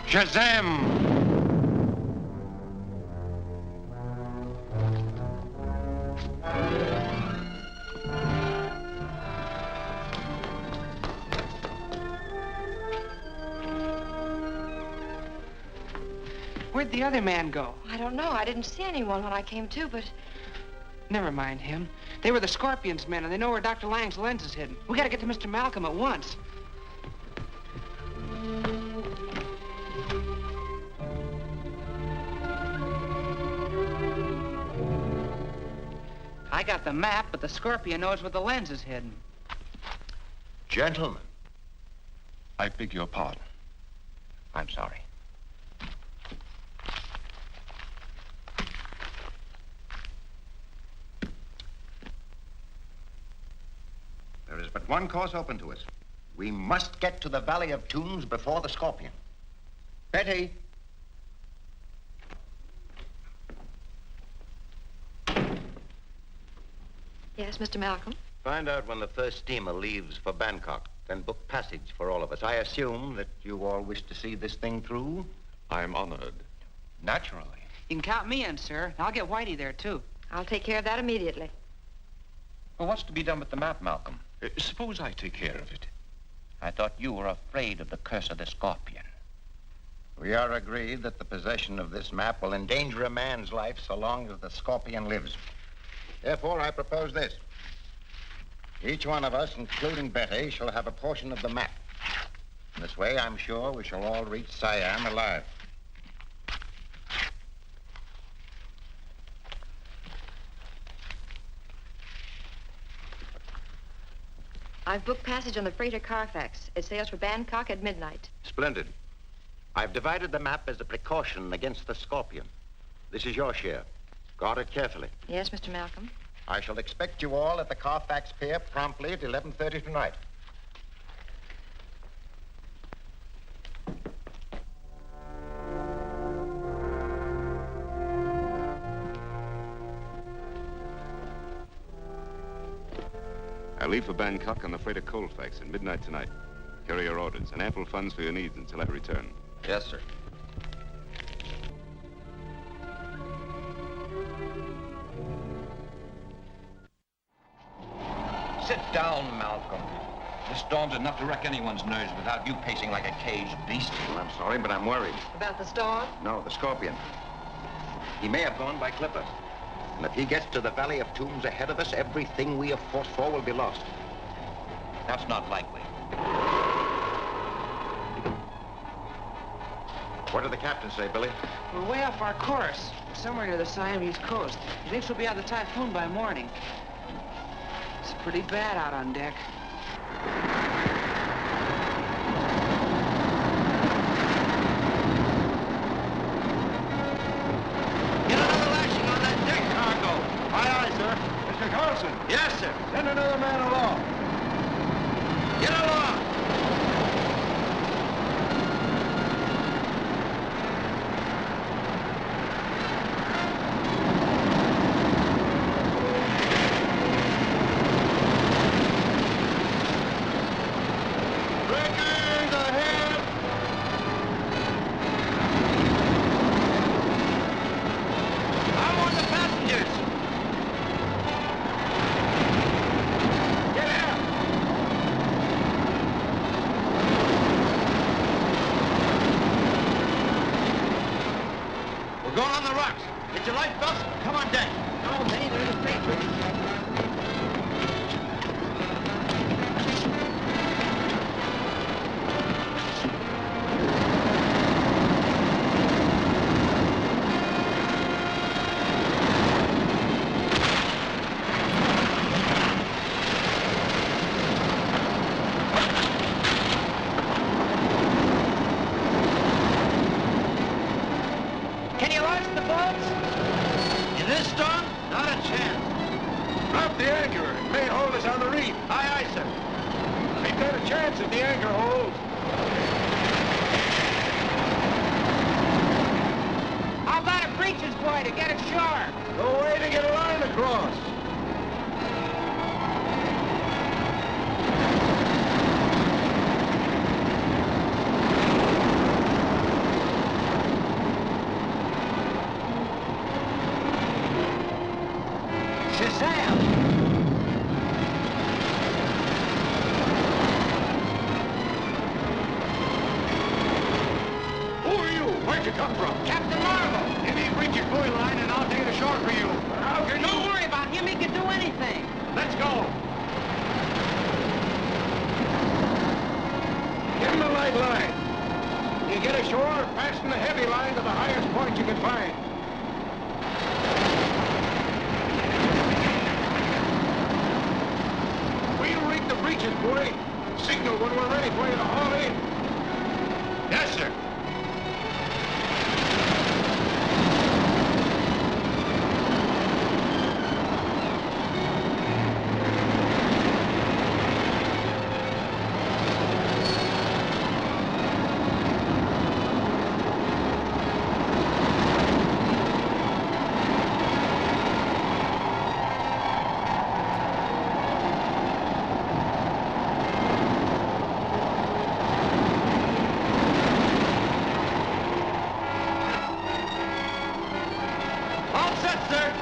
Shazam! Where'd the other man go? I don't know. I didn't see anyone when I came to, but... Never mind him. They were the Scorpion's men, and they know where Dr. Lang's lens is hidden. We gotta get to Mr. Malcolm at once. I got the map, but the Scorpion knows where the lens is hidden. Gentlemen. I beg your pardon. I'm sorry. There is but one course open to us. We must get to the Valley of Tombs before the Scorpion. Betty. Yes, Mr. Malcolm? Find out when the first steamer leaves for Bangkok, then book passage for all of us. I assume that you all wish to see this thing through? I'm honored. Naturally. You can count me in, sir. I'll get Whitey there, too. I'll take care of that immediately. Well, what's to be done with the map, Malcolm? Suppose I take care of it. I thought you were afraid of the curse of the Scorpion. We are agreed that the possession of this map will endanger a man's life so long as the Scorpion lives. Therefore, I propose this. Each one of us, including Betty, shall have a portion of the map. In this way, I'm sure we shall all reach Siam alive. I've booked passage on the freighter Carfax. It sails for Bangkok at midnight. Splendid. I've divided the map as a precaution against the Scorpion. This is your share. Guard it carefully. Yes, Mr. Malcolm. I shall expect you all at the Carfax Pier promptly at 11:30 tonight. I leave for Bangkok on the freighter Colfax at midnight tonight. Carry your orders and ample funds for your needs until I return. Yes, sir. Sit down, Malcolm. This storm's enough to wreck anyone's nerves without you pacing like a caged beast. Well, I'm sorry, but I'm worried. About the storm? No, the Scorpion. He may have gone by Clipper. And if he gets to the Valley of Tombs ahead of us, everything we have fought for will be lost. That's not likely. What did the captain say, Billy? We're way off our course, somewhere near the Siamese coast. He thinks we'll be out of the typhoon by morning. It's pretty bad out on deck. Carlson. Yes, sir. Send another man along. Get along. Breakers ahead. I want the passengers. Get out. We're going on the rocks. Get your life belts. Come on deck. No, they they're the Patriots. Can you launch the boats? In this storm, not a chance. Drop the anchor. It may hold us on the reef. Aye, aye, sir. Ain't got a chance if the anchor holds. How about a breeches buoy to get ashore? No way to get a line across. Shazam! Who are you? Where'd you come from? Captain Marvel! Give me a breeches buoy line and I'll take it ashore for you. How can Don't you? worry about him. He can do anything. Let's go. Give him a light line. When you get ashore, fasten the heavy line to the highest point you can find. We'll rig the breeches buoy. Signal when we're ready for you to haul in. Yes, sir. All set, sir.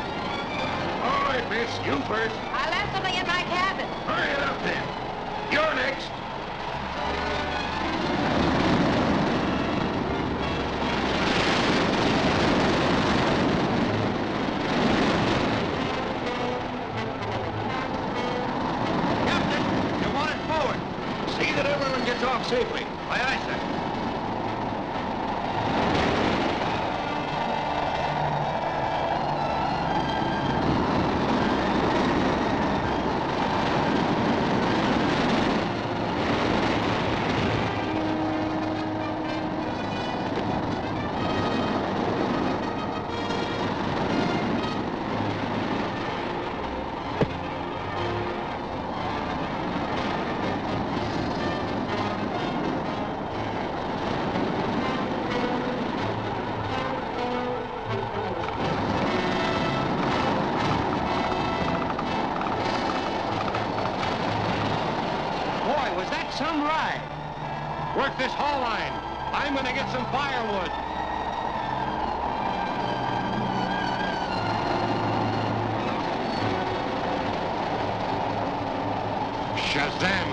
All right, miss. You first. I left something in my cabin. Hurry it up, then. You're next. Captain, you want it forward. See that everyone gets off safely. Aye, aye, sir. Boy, was that some ride. Work this haul line. I'm gonna get some firewood. Shazam!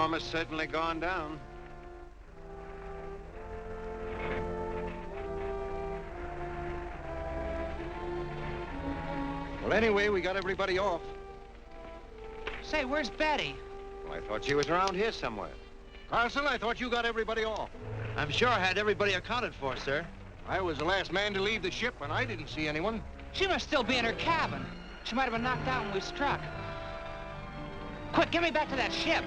storm has certainly gone down. Well, anyway, we got everybody off. Say, where's Betty? Well, I thought she was around here somewhere. Carson, I thought you got everybody off. I'm sure I had everybody accounted for, sir. I was the last man to leave the ship, and I didn't see anyone. She must still be in her cabin. She might have been knocked out when we struck. Quick, get me back to that ship.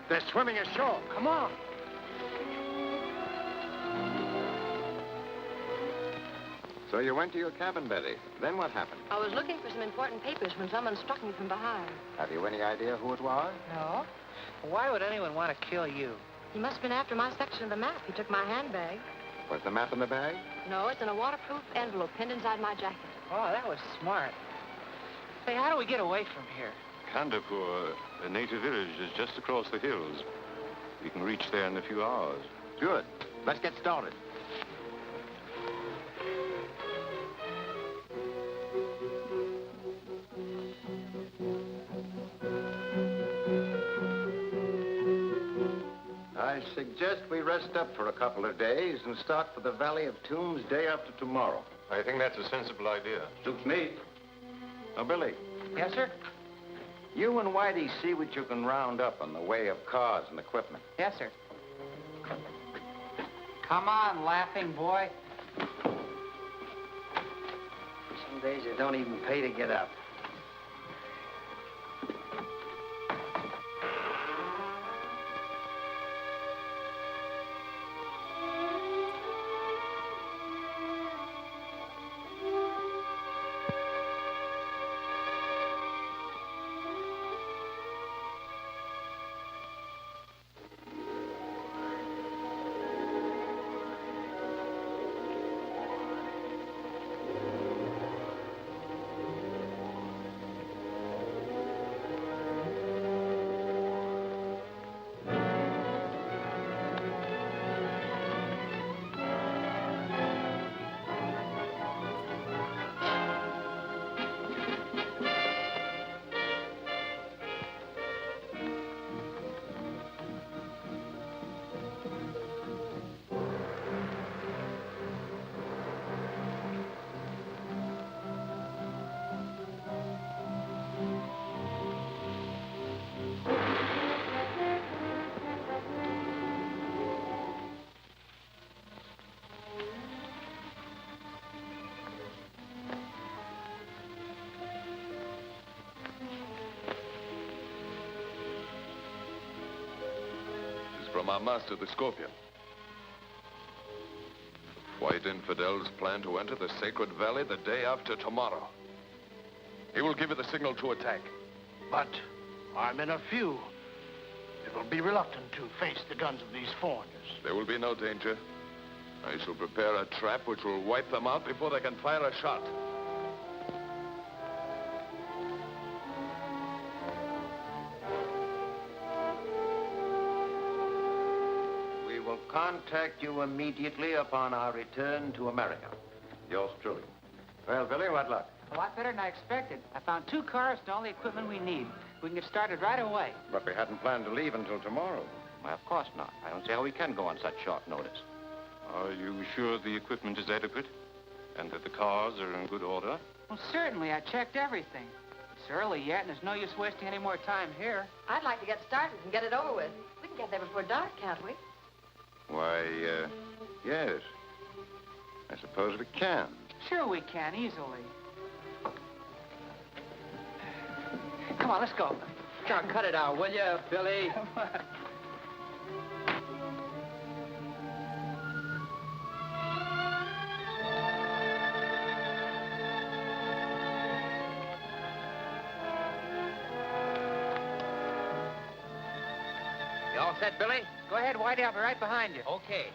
They're swimming ashore. Come on. So you went to your cabin, Betty. Then what happened? I was looking for some important papers when someone struck me from behind. Have you any idea who it was? No. Why would anyone want to kill you? He must have been after my section of the map. He took my handbag. Was the map in the bag? No, it's in a waterproof envelope pinned inside my jacket. Oh, that was smart. Say, how do we get away from here? Kandapur, a native village, is just across the hills. We can reach there in a few hours. Good. Let's get started. I suggest we rest up for a couple of days and start for the Valley of Tombs day after tomorrow. I think that's a sensible idea. Suits me. Now, Billy. Yes, sir? You and Whitey see what you can round up in the way of cars and equipment. Yes, sir. Come on, laughing boy. Some days it don't even pay to get up. From our master, the Scorpion. White infidels plan to enter the Sacred Valley the day after tomorrow. He will give you the signal to attack. But our men are few. They will be reluctant to face the guns of these foreigners. There will be no danger. I shall prepare a trap which will wipe them out before they can fire a shot. contact you immediately upon our return to America. Yours truly. Well, Billy, what luck? A lot better than I expected. I found 2 cars and all the equipment we need. We can get started right away. But we hadn't planned to leave until tomorrow. Why, of course not. I don't see how we can go on such short notice. Are you sure the equipment is adequate? And that the cars are in good order? Well, certainly. I checked everything. It's early yet, and there's no use wasting any more time here. I'd like to get started and get it over with. We can get there before dark, can't we? Why, yes. I suppose we can. Sure we can, easily. Come on, let's go. Come on, cut it out, will you, Billy? Come on. You all set, Billy? Go ahead, Whitey. I'll be right behind you. Okay.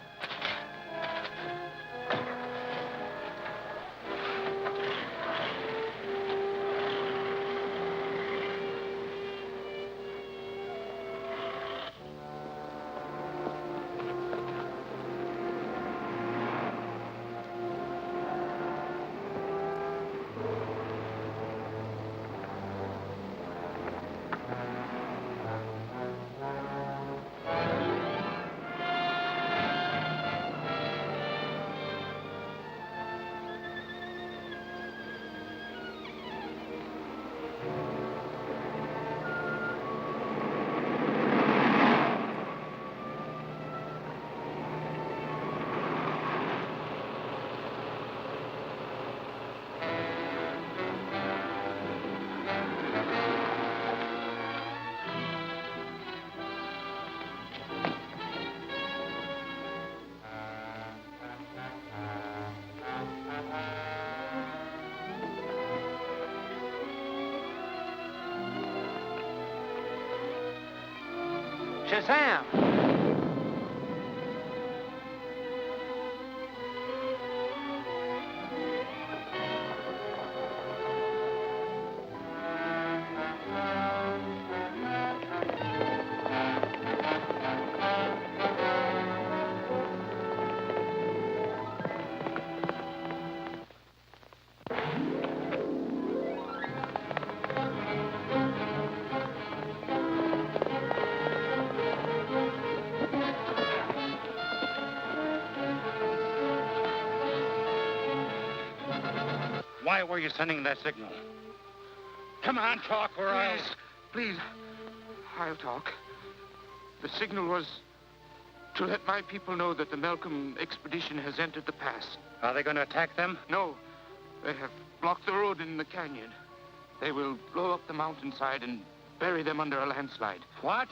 Shazam! Why were you sending that signal? Come on, talk, or I'll... Please, I'll talk. The signal was to let my people know that the Malcolm expedition has entered the pass. Are they going to attack them? No. They have blocked the road in the canyon. They will blow up the mountainside and bury them under a landslide. What?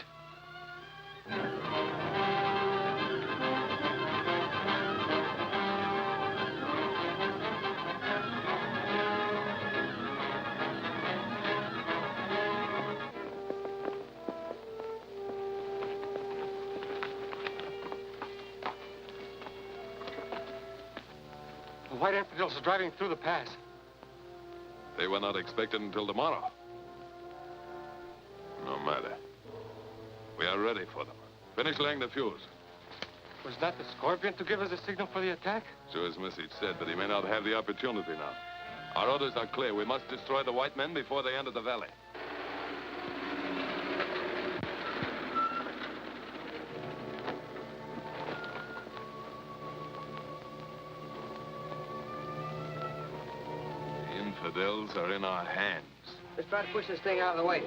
The White Infidels are driving through the pass. They were not expected until tomorrow. No matter. We are ready for them. Finish laying the fuse. Was that the Scorpion to give us a signal for the attack? So as Message said, but he may not have the opportunity now. Our orders are clear. We must destroy the white men before they enter the valley. The infidels are in our hands. Let's try to push this thing out of the way.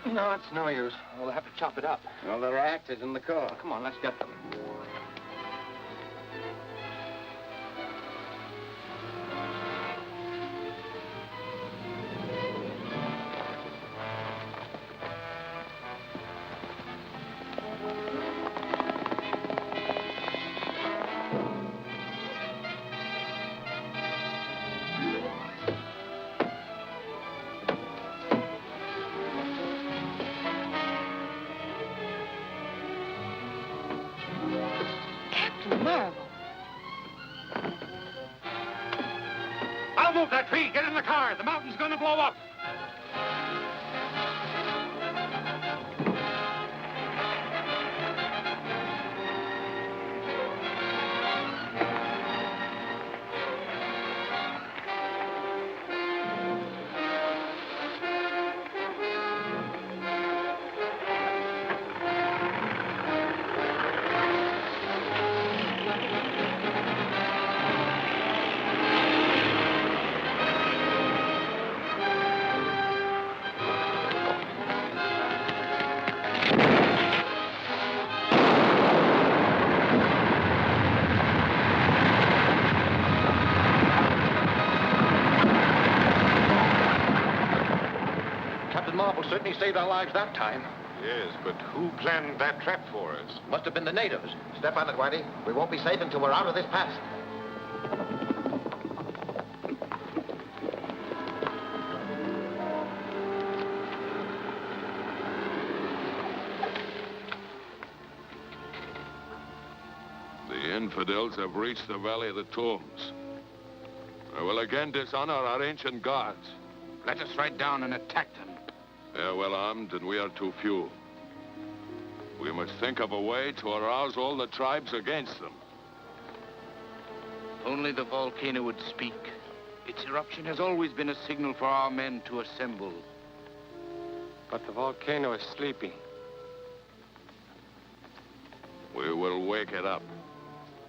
No, it's no use. We'll have to chop it up. Well, there are axes in the car. Come on, let's get them. I'll move that tree. Get in the car. The mountain's going to blow up. saved our lives that time. Yes, but who planned that trap for us? Must have been the natives. Step on it, Whitey. We won't be safe until we're out of this pass. The infidels have reached the Valley of the Tombs. They will again dishonor our ancient gods. Let us ride down and attack them. They are well armed, and we are too few. We must think of a way to arouse all the tribes against them. Only the volcano would speak. Its eruption has always been a signal for our men to assemble. But the volcano is sleeping. We will wake it up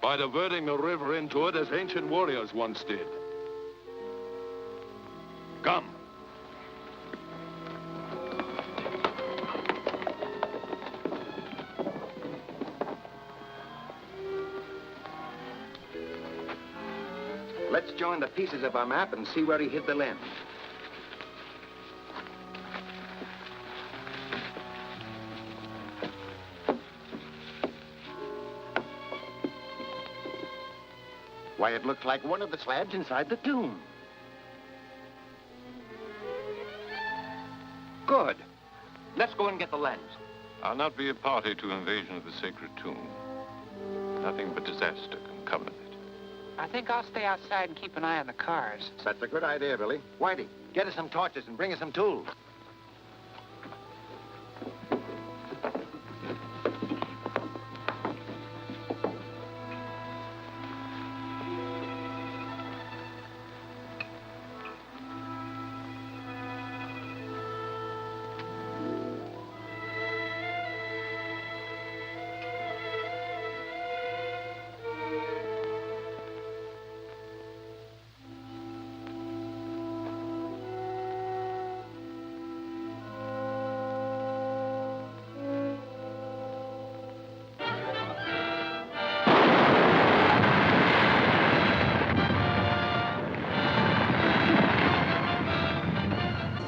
by diverting the river into it as ancient warriors once did. Come. Let's join the pieces of our map and see where he hid the lens. Why, it looks like one of the slabs inside the tomb. Good. Let's go and get the lens. I'll not be a party to invasion of the sacred tomb. Nothing but disaster can come of it. I think I'll stay outside and keep an eye on the cars. That's a good idea, Billy. Whitey, get us some torches and bring us some tools.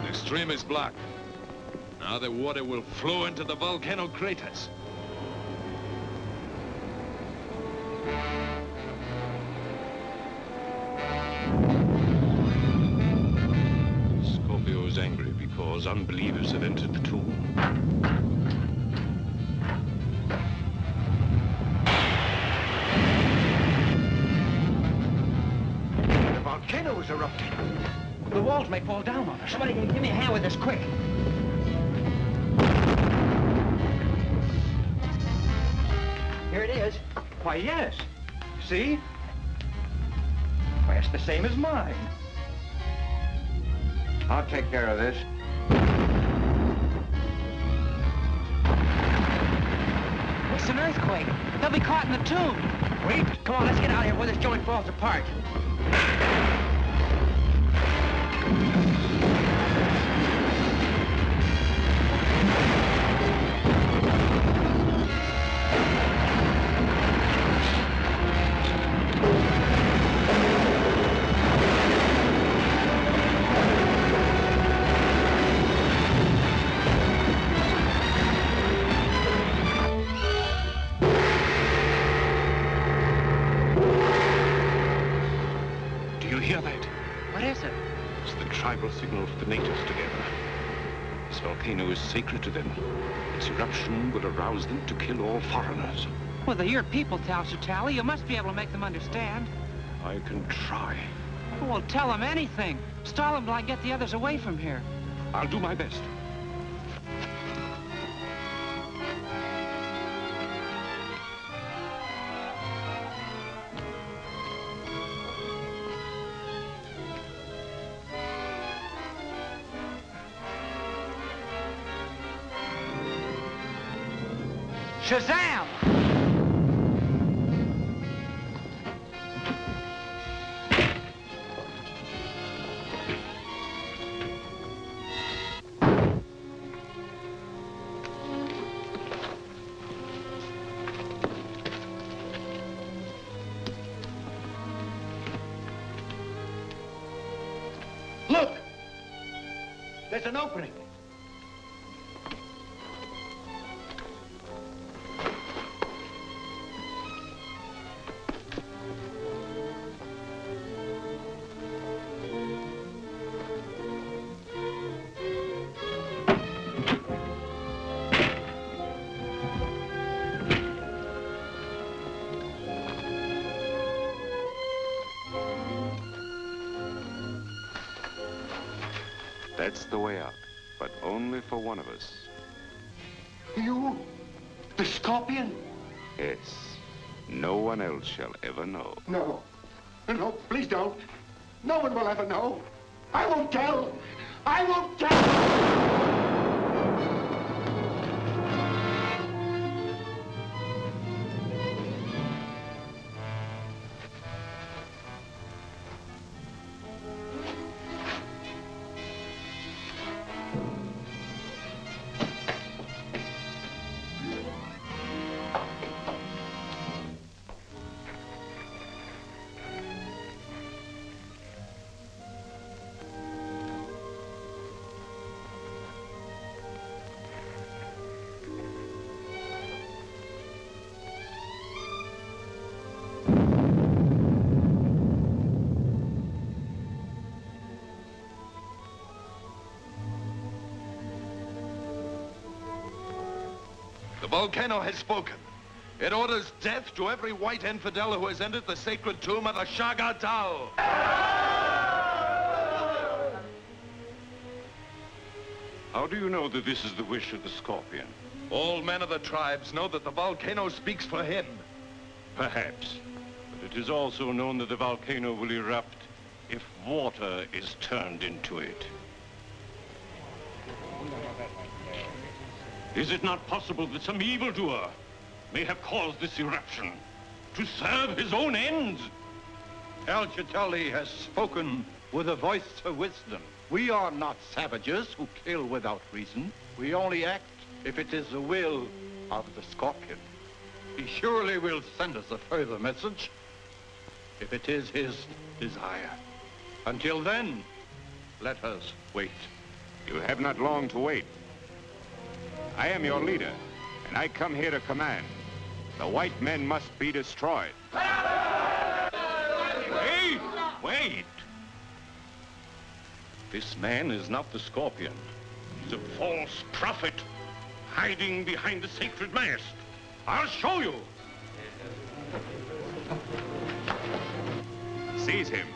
The stream is blocked. Now the water will flow into the volcano craters. Scorpio is angry because unbelievers have entered the tomb. The volcano is erupting. The walls may fall down on us. Somebody give me a hand with this, quick. Here it is. Why, yes. See? Why, it's the same as mine. I'll take care of this. It's an earthquake. They'll be caught in the tomb. Wait, come on, let's get out of here before this joint falls apart. Signal for the natives together. This volcano is sacred to them. Its eruption will arouse them to kill all foreigners. Well, they're your people, Tal-Shitali. You must be able to make them understand. I can try. Well, tell them anything. Stall them till I get the others away from here. I'll do my best. Shazam! Look! There's an opening. That's the way out, but only for one of us. You? The Scorpion? Yes. No one else shall ever know. No. No, please don't. No one will ever know. I won't tell. I won't tell. The volcano has spoken. It orders death to every white infidel who has entered the sacred tomb of the Shagatal. How do you know that this is the wish of the Scorpion? All men of the tribes know that the volcano speaks for him. Perhaps. But it is also known that the volcano will erupt if water is turned into it. Is it not possible that some evildoer may have caused this eruption to serve his own ends? El Chitali has spoken with a voice of wisdom. We are not savages who kill without reason. We only act if it is the will of the Scorpion. He surely will send us a further message if it is his desire. Until then, let us wait. You have not long to wait. I am your leader, and I come here to command. The white men must be destroyed. Wait! Wait! This man is not the Scorpion. He's a false prophet hiding behind the sacred mast. I'll show you. Seize him.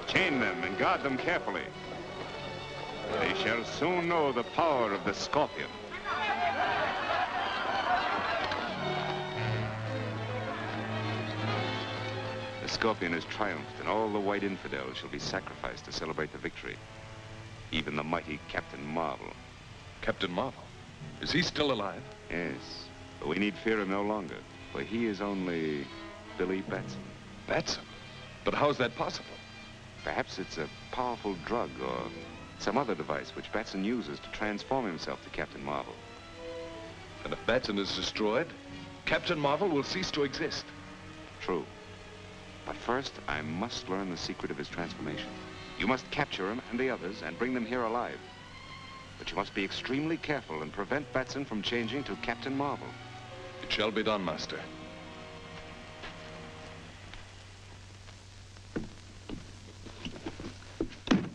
Chain them and guard them carefully. They shall soon know the power of the Scorpion. The Scorpion has triumphed, and all the white infidels shall be sacrificed to celebrate the victory. Even the mighty Captain Marvel. Captain Marvel? Is he still alive? Yes, but we need fear him no longer, for he is only Billy Batson. Batson? But how's that possible? Perhaps it's a powerful drug or some other device which Batson uses to transform himself to Captain Marvel. And if Batson is destroyed, Captain Marvel will cease to exist. True. But first, I must learn the secret of his transformation. You must capture him and the others and bring them here alive. But you must be extremely careful and prevent Batson from changing to Captain Marvel. It shall be done, Master.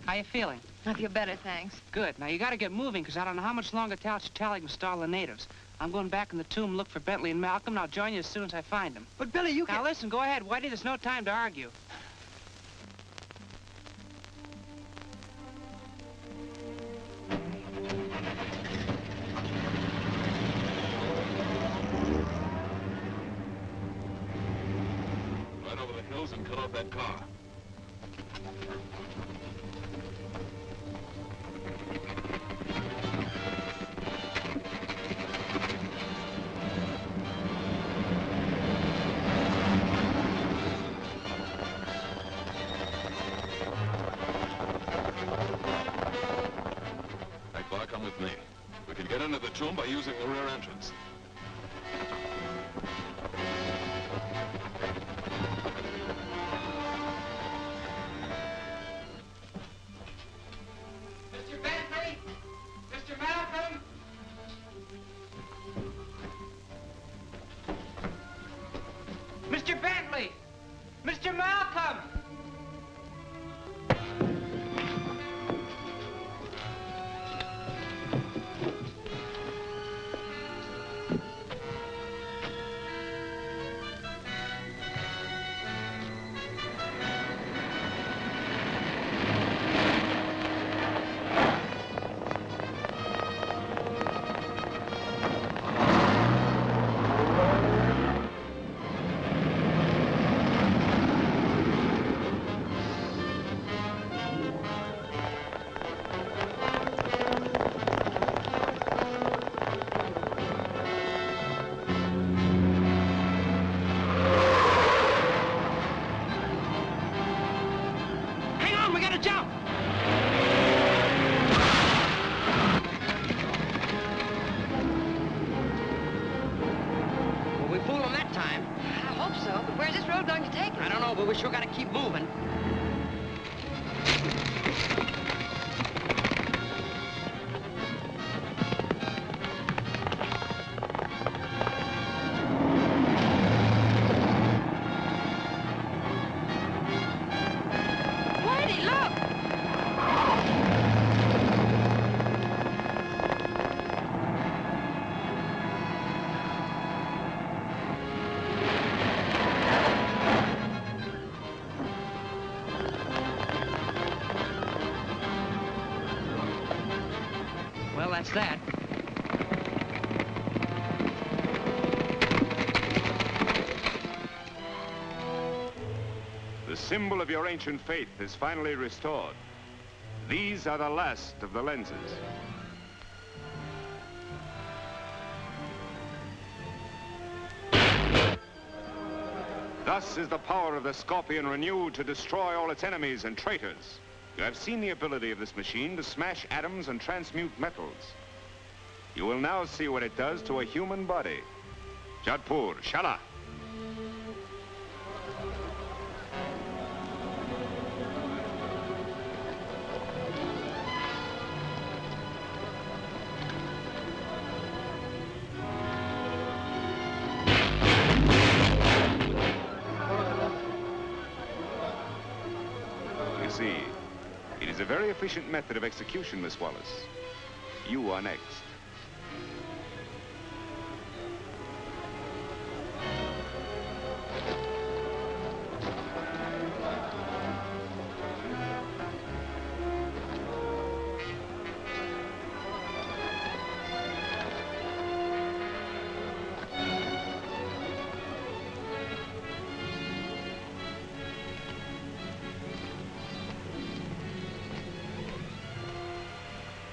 How you feeling? I feel better, thanks. Good. Now, you gotta get moving, because I don't know how much longer Tally can stall the natives. I'm going back in the tomb, look for Bentley and Malcolm, and I'll join you as soon as I find them. But, Billy, you Now, listen, go ahead, Whitey. There's no time to argue. Right over the hills and cut off that car. Come with me. We can get into the tomb by using the rear entrance. Mr. Bentley! Mr. Malcolm! Mr. Bentley! Mr. Malcolm! road going to take us? I don't know, but we sure got to keep moving. Whitey, look! Well, that's that. The symbol of your ancient faith is finally restored. These are the last of the lenses. Thus is the power of the Scorpion renewed to destroy all its enemies and traitors. You have seen the ability of this machine to smash atoms and transmute metals. You will now see what it does to a human body. Jadpur, Shala. You see, it is a very efficient method of execution, Miss Wallace. You are next.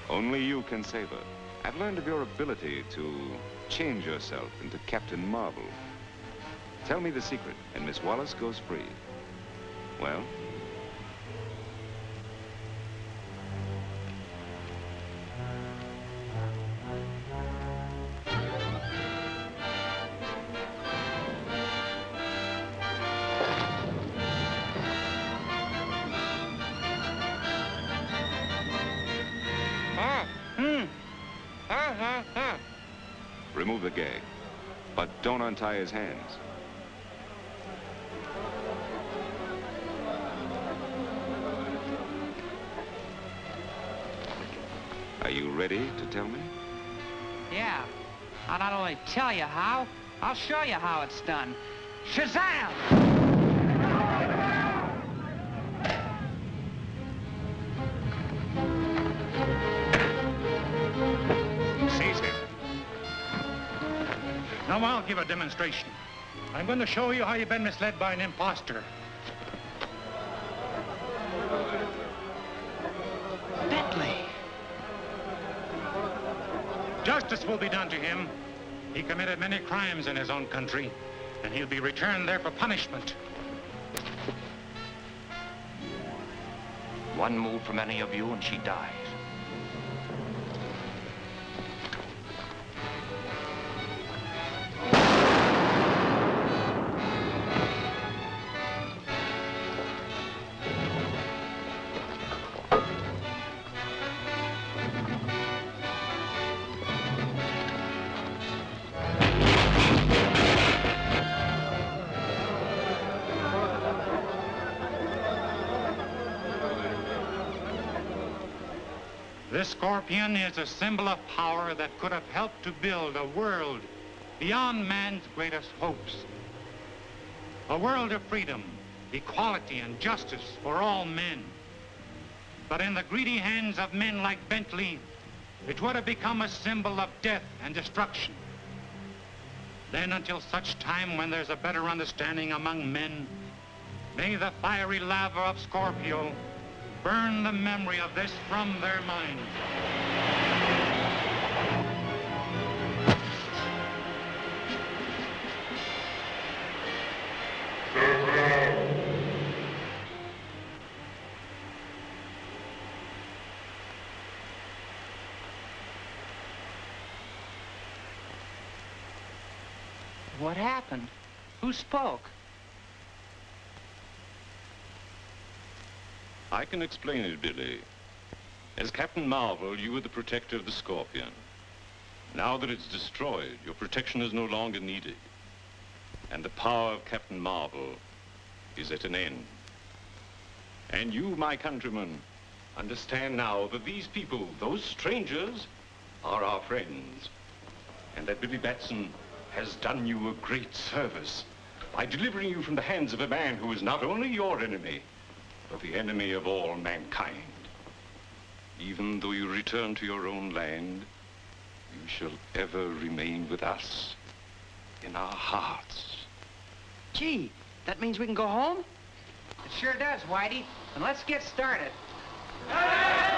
Only you can save her. I've learned of your ability to change yourself into Captain Marvel. Tell me the secret, and Miss Wallace goes free. Well? Remove the gag, but don't untie his hands. Are you ready to tell me? Yeah. I'll not only tell you how, I'll show you how it's done. Shazam! Seize him. Now I'll give a demonstration. I'm going to show you how you've been misled by an imposter. Bentley! Justice will be done to him. He committed many crimes in his own country, and he'll be returned there for punishment. One move from any of you and she dies. This scorpion is a symbol of power that could have helped to build a world beyond man's greatest hopes. A world of freedom, equality, and justice for all men. But in the greedy hands of men like Bentley, it would have become a symbol of death and destruction. Then until such time when there's a better understanding among men, may the fiery lava of Scorpio burn the memory of this from their minds. What happened? Who spoke? I can explain it, Billy. As Captain Marvel, you were the protector of the Scorpion. Now that it's destroyed, your protection is no longer needed. And the power of Captain Marvel is at an end. And you, my countrymen, understand now that these people, those strangers, are our friends. And that Billy Batson has done you a great service by delivering you from the hands of a man who is not only your enemy, but the enemy of all mankind. Even though you return to your own land, you shall ever remain with us in our hearts. Gee, that means we can go home? It sure does, Whitey. And let's get started. Hey!